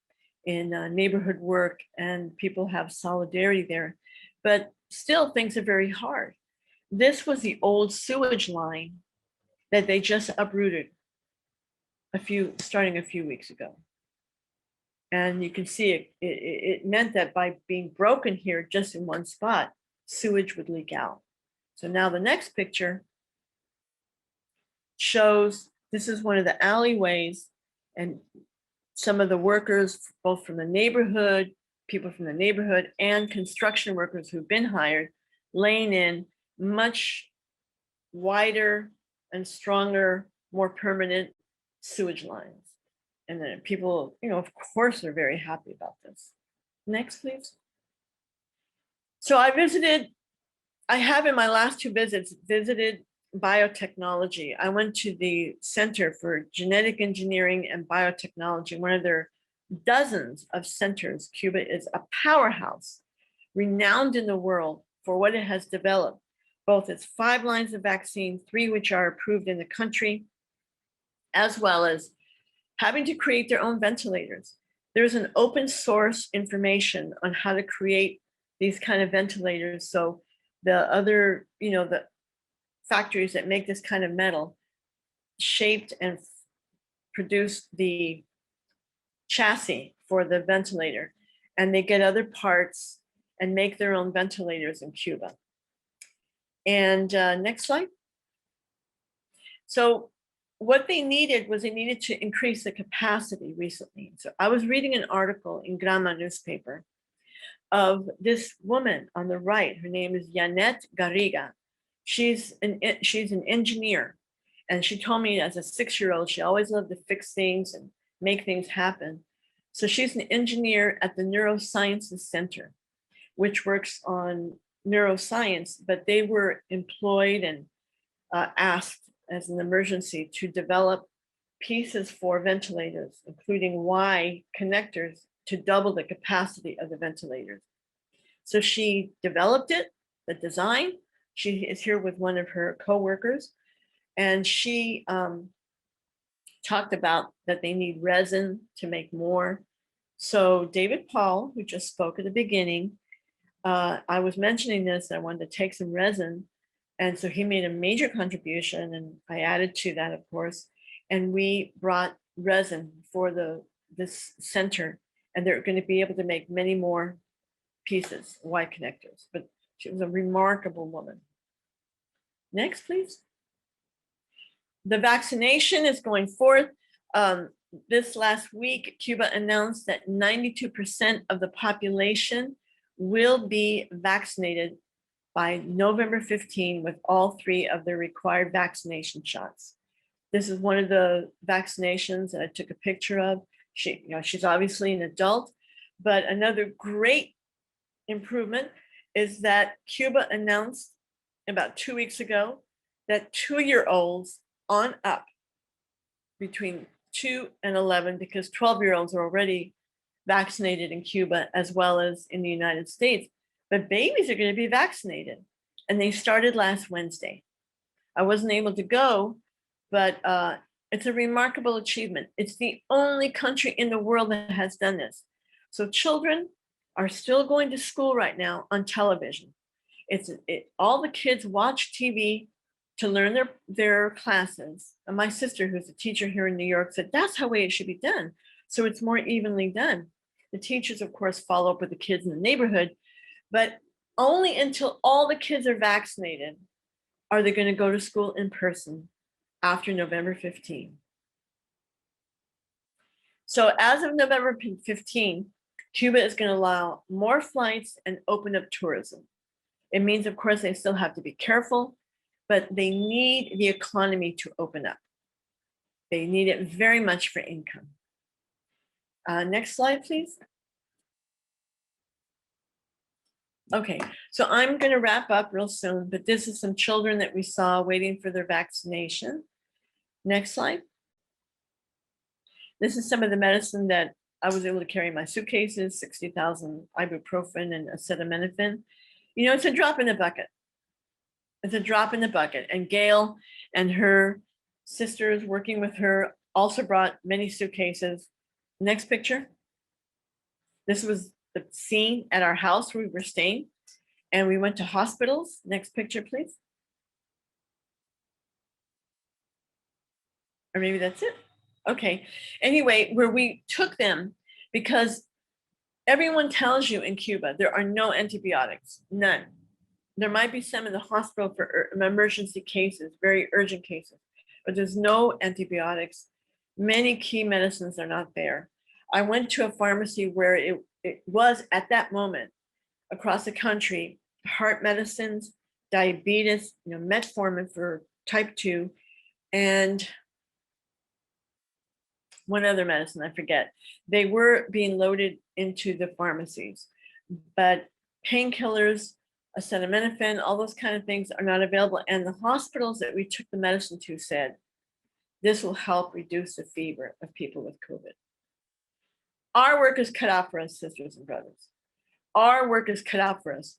in neighborhood work, and people have solidarity there. But still, things are very hard. This was the old sewage line that they just uprooted starting a few weeks ago. And you can see it meant that by being broken here just in one spot, sewage would leak out. So now the next picture shows, this is one of the alleyways, and some of the workers, both from the neighborhood, people from the neighborhood, and construction workers who've been hired, laying in much wider and stronger, more permanent sewage lines. And then people, of course, are very happy about this. Next, please. So I have in my last 2 visits, visited biotechnology. I went to the Center for Genetic Engineering and Biotechnology, one of their dozens of centers. Cuba is a powerhouse, renowned in the world for what it has developed, both its 5 lines of vaccine, 3 which are approved in the country, as well as having to create their own ventilators. There's an open source information on how to create these kind of ventilators. So the other, the factories that make this kind of metal shaped and produced the chassis for the ventilator, and they get other parts and make their own ventilators in Cuba. And next slide. So what they needed was they needed to increase the capacity recently. So I was reading an article in Grama newspaper of this woman on the right. Her name is Janet Garriga. She's an engineer. And she told me as a 6-year-old, she always loved to fix things and make things happen. So she's an engineer at the Neurosciences Center, which works on neuroscience, but they were employed and asked as an emergency to develop pieces for ventilators, including Y connectors to double the capacity of the ventilators. So she developed it, the design. She is here with one of her co-workers, and she talked about that they need resin to make more. So David Paul, who just spoke at the beginning, I was mentioning this, I wanted to take some resin. And so he made a major contribution, and I added to that, of course. And we brought resin for this center, and they're going to be able to make many more pieces, Y connectors. But she was a remarkable woman. Next, please. The vaccination is going forth. This last week, Cuba announced that 92% of the population will be vaccinated by November 15 with all 3 of the required vaccination shots. This is one of the vaccinations that I took a picture of. She's obviously an adult, but another great improvement is that Cuba announced about 2 weeks ago that 2-year-olds on up, between 2 and 11, because 12-year-olds are already vaccinated in Cuba as well as in the United States. But babies are going to be vaccinated, and they started last Wednesday. I wasn't able to go, but it's a remarkable achievement. It's the only country in the world that has done this. So children are still going to school right now on television. All the kids watch TV to learn their classes. And my sister, who's a teacher here in New York, said that's how it should be done. So it's more evenly done. The teachers, of course, follow up with the kids in the neighborhood, but only until all the kids are vaccinated are they going to go to school in person after November 15. So as of November 15, Cuba is going to allow more flights and open up tourism. It means, of course, they still have to be careful, but they need the economy to open up. They need it very much for income. Next slide, please. Okay, so I'm going to wrap up real soon, but this is some children that we saw waiting for their vaccination. Next slide. This is some of the medicine that I was able to carry in my suitcases, 60,000 ibuprofen and acetaminophen. It's a drop in the bucket. It's a drop in the bucket. And Gail and her sisters working with her also brought many suitcases. Next picture. This was the scene at our house where we were staying. And we went to hospitals. Next picture, please. Or maybe that's it. Okay. Anyway, where we took them because everyone tells you in Cuba, there are no antibiotics, none. There might be some in the hospital for emergency cases, very urgent cases, but there's no antibiotics. Many key medicines are not there. I went to a pharmacy where it was at that moment across the country, heart medicines, diabetes, metformin for type 2, and one other medicine, I forget. They were being loaded into the pharmacies, but painkillers, acetaminophen, all those kind of things are not available. And the hospitals that we took the medicine to said, this will help reduce the fever of people with COVID. Our work is cut out for us, sisters and brothers. Our work is cut out for us.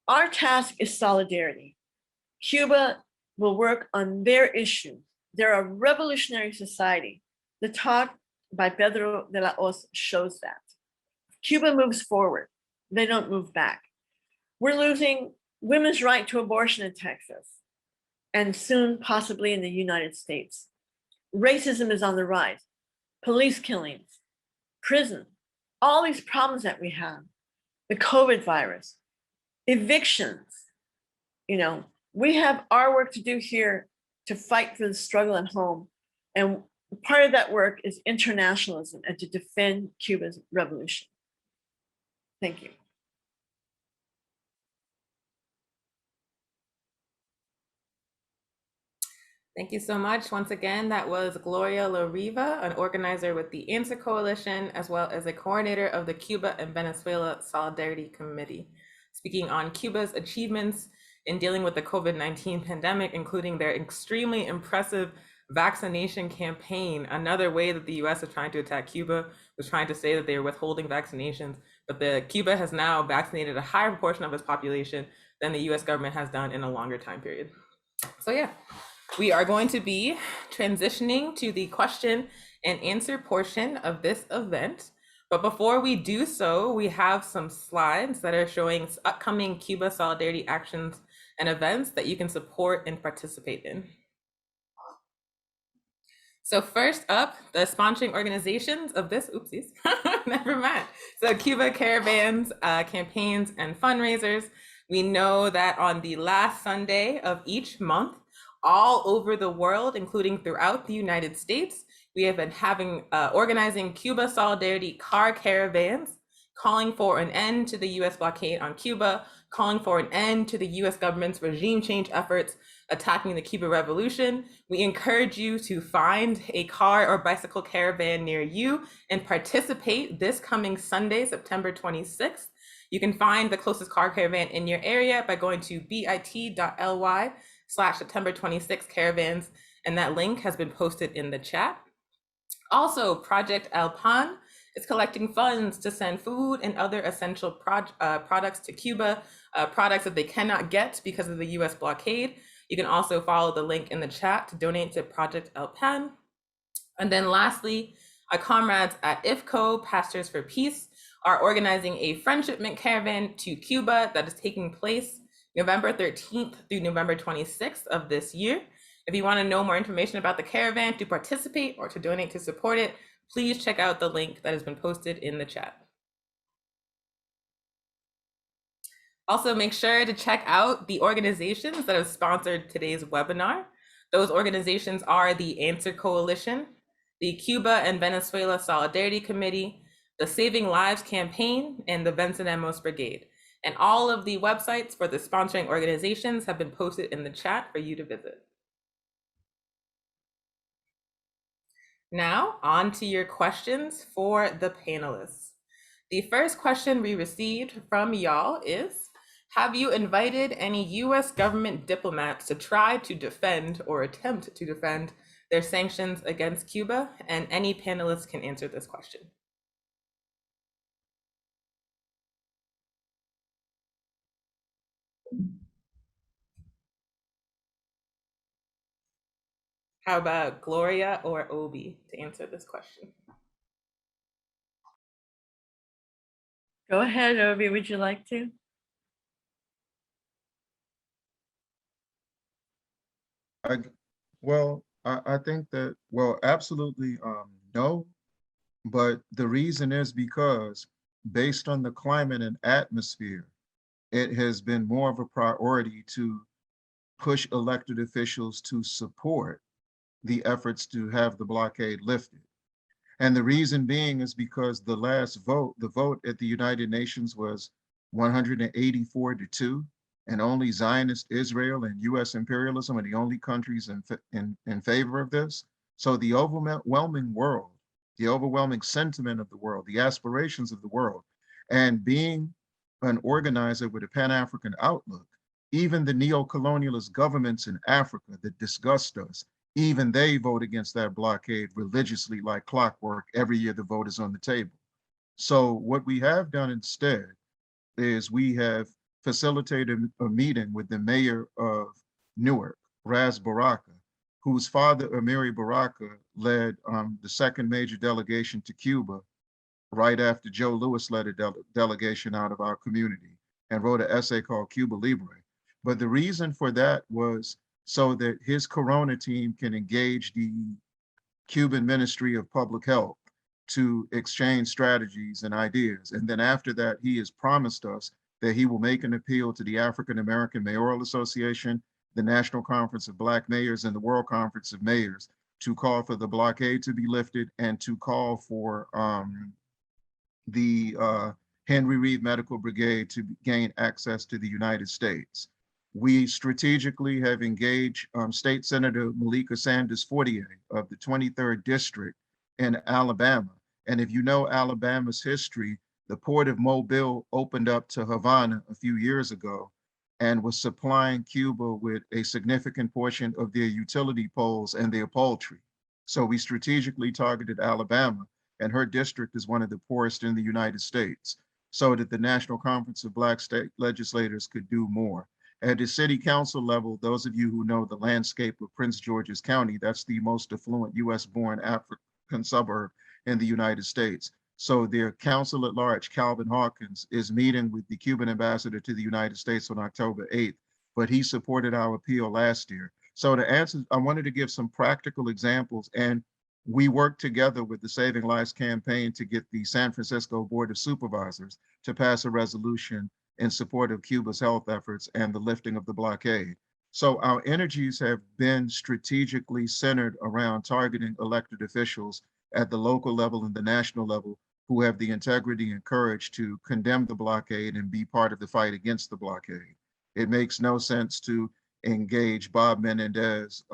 Our task is solidarity. Cuba will work on their issues. They're a revolutionary society. The talk by Pedro De La Hoz shows that. Cuba moves forward. They don't move back. We're losing women's right to abortion in Texas and soon possibly in the United States. Racism is on the rise. Police killings, prison, all these problems that we have, the COVID virus, evictions. We have our work to do here to fight for the struggle at home. And part of that work is internationalism and to defend Cuba's revolution. Thank you. Thank you so much. Once again, that was Gloria Lariva, an organizer with the Answer Coalition, as well as a coordinator of the Cuba and Venezuela Solidarity Committee, speaking on Cuba's achievements in dealing with the COVID-19 pandemic, including their extremely impressive vaccination campaign. Another way that the US is trying to attack Cuba was trying to say that they were withholding vaccinations, but Cuba has now vaccinated a higher proportion of its population than the US government has done in a longer time period. So yeah. We are going to be transitioning to the question and answer portion of this event. But before we do so, we have some slides that are showing upcoming Cuba solidarity actions and events that you can support and participate in. So first up, the sponsoring organizations of this, oopsies, never mind. So Cuba caravans, campaigns, and fundraisers. We know that on the last Sunday of each month, all over the world, including throughout the United States, we have been organizing Cuba solidarity car caravans, calling for an end to the US blockade on Cuba, calling for an end to the US government's regime change efforts, attacking the Cuban Revolution. We encourage you to find a car or bicycle caravan near you and participate this coming Sunday, September 26th. You can find the closest car caravan in your area by going to bit.ly/September 26 caravans, and that link has been posted in the chat. Also, Project El Pan is collecting funds to send food and other essential products to Cuba, products that they cannot get because of the US blockade. You can also follow the link in the chat to donate to Project El Pan. And then lastly, our comrades at IFCO, Pastors for Peace, are organizing a friendshipment caravan to Cuba that is taking place November 13th through November 26th of this year. If you want to know more information about the caravan, to participate or to donate to support it, please check out the link that has been posted in the chat. Also, make sure to check out the organizations that have sponsored today's webinar. Those organizations are the Answer Coalition, the Cuba and Venezuela Solidarity Committee, the Saving Lives Campaign, and the Vencedemos Brigade. And all of the websites for the sponsoring organizations have been posted in the chat for you to visit. Now, on to your questions for the panelists. The first question we received from y'all is, have you invited any US government diplomats to try to defend or attempt to defend their sanctions against Cuba? And any panelists can answer this question. How about Gloria or Obi to answer this question? Go ahead, Obi, would you like to? I think that, well, absolutely no, but the reason is because based on the climate and atmosphere, it has been more of a priority to push elected officials to support the efforts to have the blockade lifted. And the reason being is because the last vote, the vote at the United Nations was 184-2, and only Zionist Israel and U.S. imperialism are the only countries in favor of this. So the overwhelming world, the overwhelming sentiment of the world, the aspirations of the world, and being an organizer with a Pan-African outlook, even the neo-colonialist governments in Africa that disgust us, even they vote against that blockade religiously like clockwork every year the vote is on the table. So what we have done instead is we have facilitated a meeting with the mayor of Newark, Ras Baraka, whose father, Amiri Baraka, led the second major delegation to Cuba right after Joe Louis led a delegation out of our community and wrote an essay called Cuba Libre. But the reason for that was so that his Corona team can engage the Cuban Ministry of Public Health to exchange strategies and ideas. And then after that, he has promised us that he will make an appeal to the African American Mayoral Association, the National Conference of Black Mayors, and the World Conference of Mayors to call for the blockade to be lifted and to call for the Henry Reed Medical Brigade to gain access to the United States. We strategically have engaged State Senator Malika Sanders Fortier of the 23rd District in Alabama. And if you know Alabama's history, the Port of Mobile opened up to Havana a few years ago and was supplying Cuba with a significant portion of their utility poles and their poultry. So we strategically targeted Alabama, and her district is one of the poorest in the United States, so that the National Conference of Black State Legislators could do more. At the city council level, those of you who know the landscape of Prince George's County, that's the most affluent US-born African suburb in the United States. So their council at large, Calvin Hawkins, is meeting with the Cuban ambassador to the United States on October 8th, but he supported our appeal last year. So to answer, I wanted to give some practical examples, and we worked together with the Saving Lives campaign to get the San Francisco Board of Supervisors to pass a resolution in support of Cuba's health efforts and the lifting of the blockade. So our energies have been strategically centered around targeting elected officials at the local level and the national level who have the integrity and courage to condemn the blockade and be part of the fight against the blockade. It makes no sense to engage Bob Menendez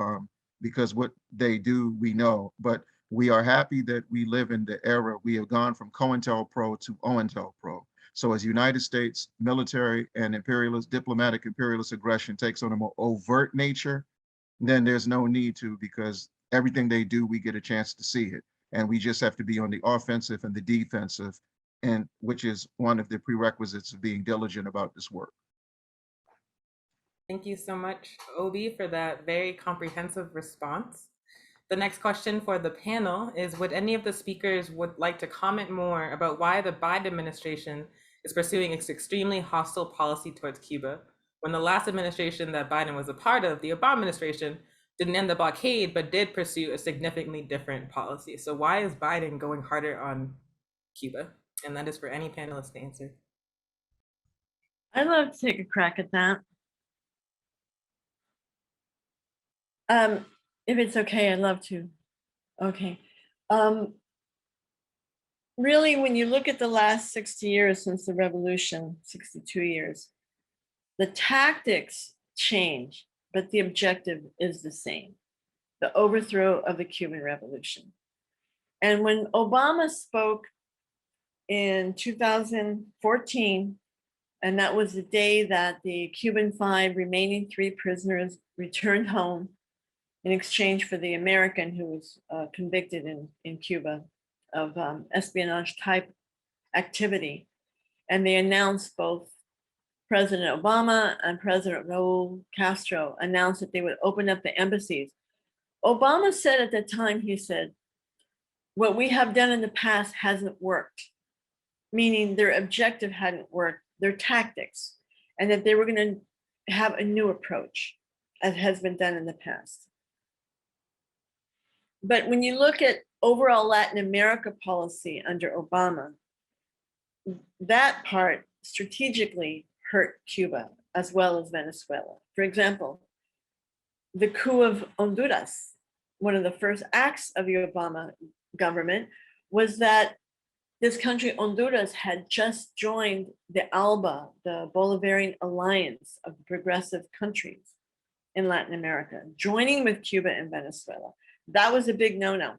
because what they do, we know, but we are happy that we live in the era. We have gone from COINTELPRO to OINTELPRO. So as United States military and diplomatic imperialist aggression takes on a more overt nature, then there's no need to, because everything they do, we get a chance to see it. And we just have to be on the offensive and the defensive, and which is one of the prerequisites of being diligent about this work. Thank you so much, Obi, for that very comprehensive response. The next question for the panel is, would any of the speakers would like to comment more about why the Biden administration is pursuing its extremely hostile policy towards Cuba, when the last administration that Biden was a part of, the Obama administration, didn't end the blockade, but did pursue a significantly different policy? So why is Biden going harder on Cuba? And that is for any panelist to answer. I'd love to take a crack at that. If it's okay, I'd love to. Okay. Really, when you look at the last 60 years since the revolution, 62 years, the tactics change, but the objective is the same: the overthrow of the Cuban Revolution. And when Obama spoke in 2014, and that was the day that the Cuban 5 remaining 3 prisoners returned home in exchange for the American who was convicted in Cuba of espionage type activity. And they announced, both President Obama and President Raul Castro announced that they would open up the embassies. Obama said at the time, he said, what we have done in the past hasn't worked. meaning their objective hadn't worked, their tactics, and that they were going to have a new approach, as has been done in the past. But when you look at overall Latin America policy under Obama, that part strategically hurt Cuba as well as Venezuela. For example, the Coup of Honduras, one of the first acts of the Obama government was that this country, Honduras, had just joined the ALBA, the Bolivarian Alliance of progressive countries in Latin America, joining with Cuba and Venezuela. That was a big no-no.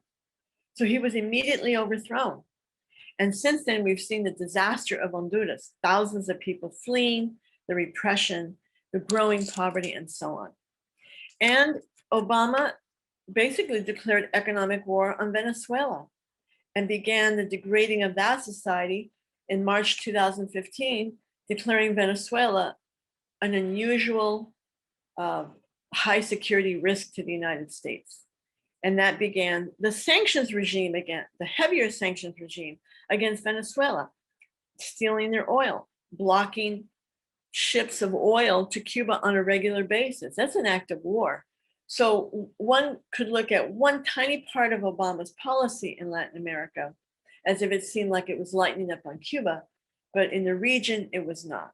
So he was immediately overthrown. And since then, we've seen the disaster of Honduras, thousands of people fleeing, the repression, the growing poverty, and so on. And Obama basically declared economic war on Venezuela and began the degrading of that society in March 2015, declaring Venezuela an unusual high security risk to the United States. And that began the sanctions regime again, the heavier sanctions regime against Venezuela, stealing their oil, blocking ships of oil to Cuba on a regular basis. That's an act of war. So one could look at one tiny part of Obama's policy in Latin America as if it seemed like it was lightening up on Cuba, but in the region, it was not,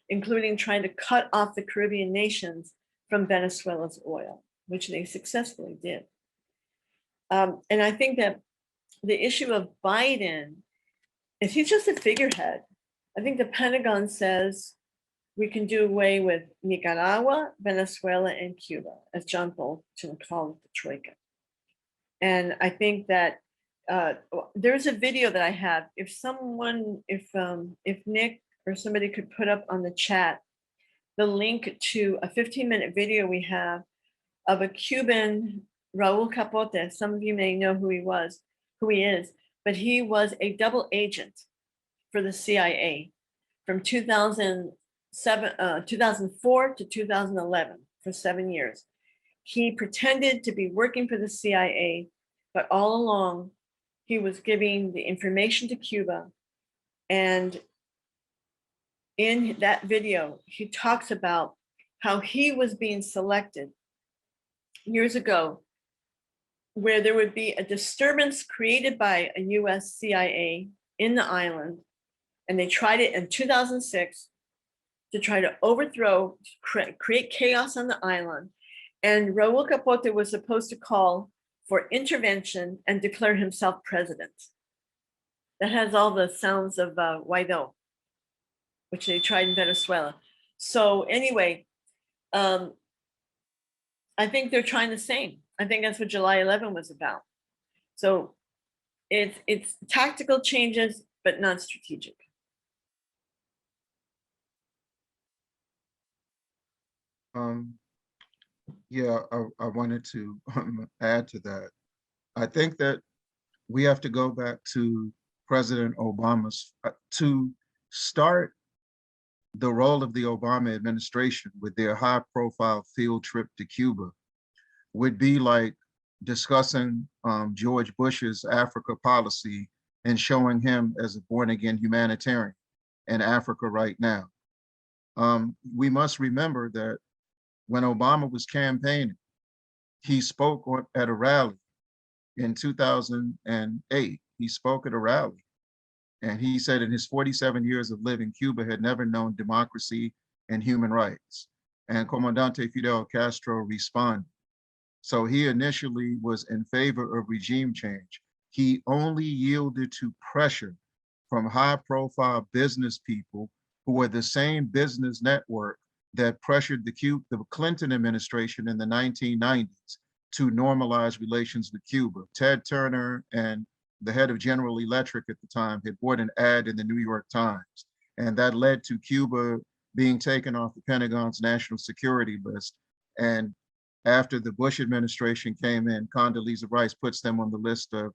including trying to cut off the Caribbean nations from Venezuela's oil, which they successfully did. And I think that the issue of Biden is he's just a figurehead. I think the Pentagon says we can do away with Nicaragua, Venezuela, and Cuba, as John Bolton called the Troika. And I think that there's a video that I have. If someone, if Nick or somebody could put up on the chat the link to a 15-minute video we have of a Cuban, Raul Capote. Some of you may know who he is, but he was a double agent for the CIA from 2004 to 2011 for 7 years. He pretended to be working for the CIA, but all along he was giving the information to Cuba. And in that video, he talks about how he was being selected years ago, where there would be a disturbance created by a US CIA in the island. And they tried it in 2006 to try to overthrow, create chaos on the island. And Raul Capote was supposed to call for intervention and declare himself president. That has all the sounds of Guaido, which they tried in Venezuela. So anyway, I think they're trying the same. I think that's what July 11 was about. So it's tactical changes, but not strategic. Yeah, I wanted to add to that. I think that we have to go back to President Obama's, to start the role of the Obama administration with their high-profile field trip to Cuba would be like discussing George Bush's Africa policy and showing him as a born-again humanitarian in Africa right now. We must remember that when Obama was campaigning, he spoke at a rally in 2008. He spoke at a rally, and he said in his 47 years of living, Cuba had never known democracy and human rights. And Comandante Fidel Castro responded. So he initially was in favor of regime change. He only yielded to pressure from high-profile business people who were the same business network that pressured the Clinton administration in the 1990s to normalize relations with Cuba. Ted Turner and the head of General Electric at the time had bought an ad in the New York Times, and that led to Cuba being taken off the Pentagon's national security list. And after the Bush administration came in, Condoleezza Rice puts them on the list of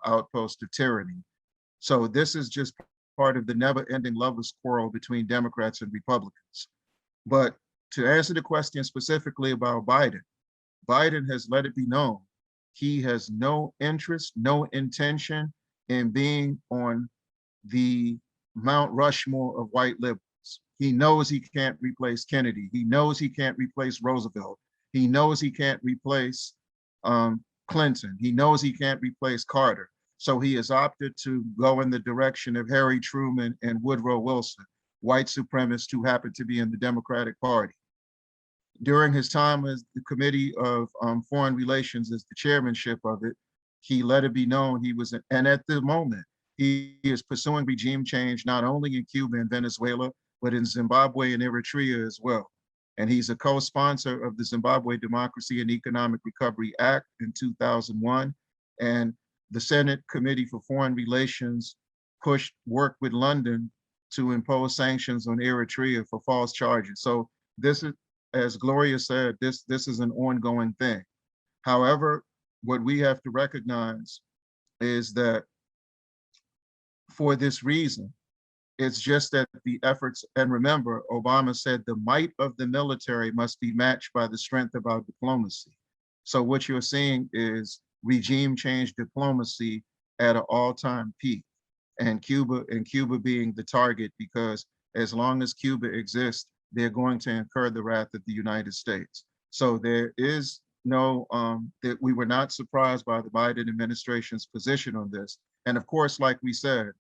outposts of tyranny. So this is just part of the never-ending loveless quarrel between Democrats and Republicans. But to answer the question specifically about Biden, Biden has let it be known he has no interest, no intention in being on the Mount Rushmore of white liberals. He knows he can't replace Kennedy. He knows he can't replace Roosevelt. He knows he can't replace Clinton. He knows he can't replace Carter. So he has opted to go in the direction of Harry Truman and Woodrow Wilson, white supremacists who happen to be in the Democratic Party. During his time as the Committee of Foreign Relations, as the chairmanship of it, he let it be known he was, and at the moment, he is pursuing regime change not only in Cuba and Venezuela, but in Zimbabwe and Eritrea as well. And he's a co-sponsor of the Zimbabwe Democracy and Economic Recovery Act in 2001. And the Senate Committee for Foreign Relations worked with London to impose sanctions on Eritrea for false charges. So this is, as Gloria said, this is an ongoing thing. However, what we have to recognize is that for this reason, it's just that the efforts, and remember, Obama said the might of the military must be matched by the strength of our diplomacy. So what you're seeing is regime change diplomacy at an all-time peak, and Cuba being the target, because as long as Cuba exists, they're going to incur the wrath of the United States. So there is no, that we were not surprised by the Biden administration's position on this. And of course, like we said,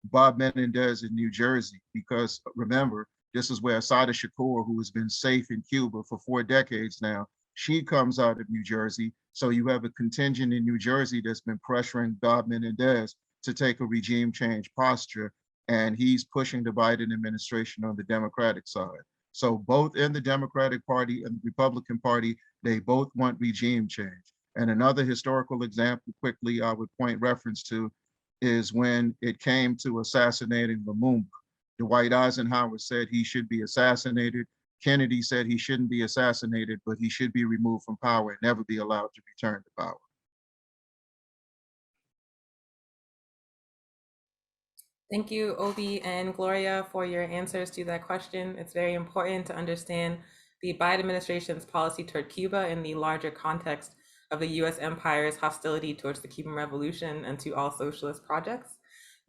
Bob Menendez in New Jersey, because remember, this is where Assata Shakur, who has been safe in Cuba for 4 decades now, she comes out of New Jersey. So you have a contingent in New Jersey that's been pressuring Bob Menendez to take a regime change posture, and he's pushing the Biden administration on the Democratic side. So both in the Democratic Party and the Republican Party, they both want regime change. And another historical example, quickly, I would point reference to, is when it came to assassinating Lumumba. Dwight Eisenhower said he should be assassinated. Kennedy said he shouldn't be assassinated, but he should be removed from power and never be allowed to return to power. Thank you, Obi and Gloria, for your answers to that question. It's very important to understand the Biden administration's policy toward Cuba in the larger context of the U.S. empire's hostility towards the Cuban Revolution and to all socialist projects.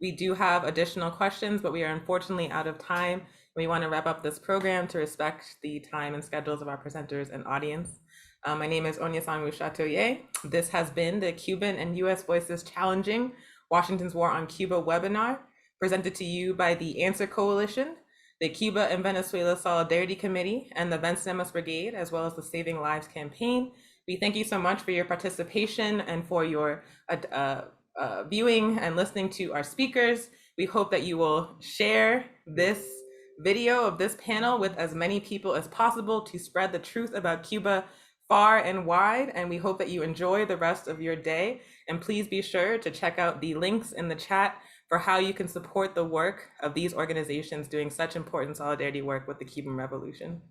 We do have additional questions, but we are unfortunately out of time. We want to wrap up this program to respect the time and schedules of our presenters and audience. My name is Onyesanwu Chatoye. This has been the Cuban and U.S. Voices Challenging Washington's War on Cuba webinar, presented to you by the Answer Coalition, the Cuba and Venezuela Solidarity Committee, and the Vencemos Brigade, as well as the Saving Lives campaign. We thank you so much for your participation and for your viewing and listening to our speakers. We hope that you will share this video of this panel with as many people as possible to spread the truth about Cuba far and wide. And we hope that you enjoy the rest of your day. And please be sure to check out the links in the chat for how you can support the work of these organizations doing such important solidarity work with the Cuban Revolution.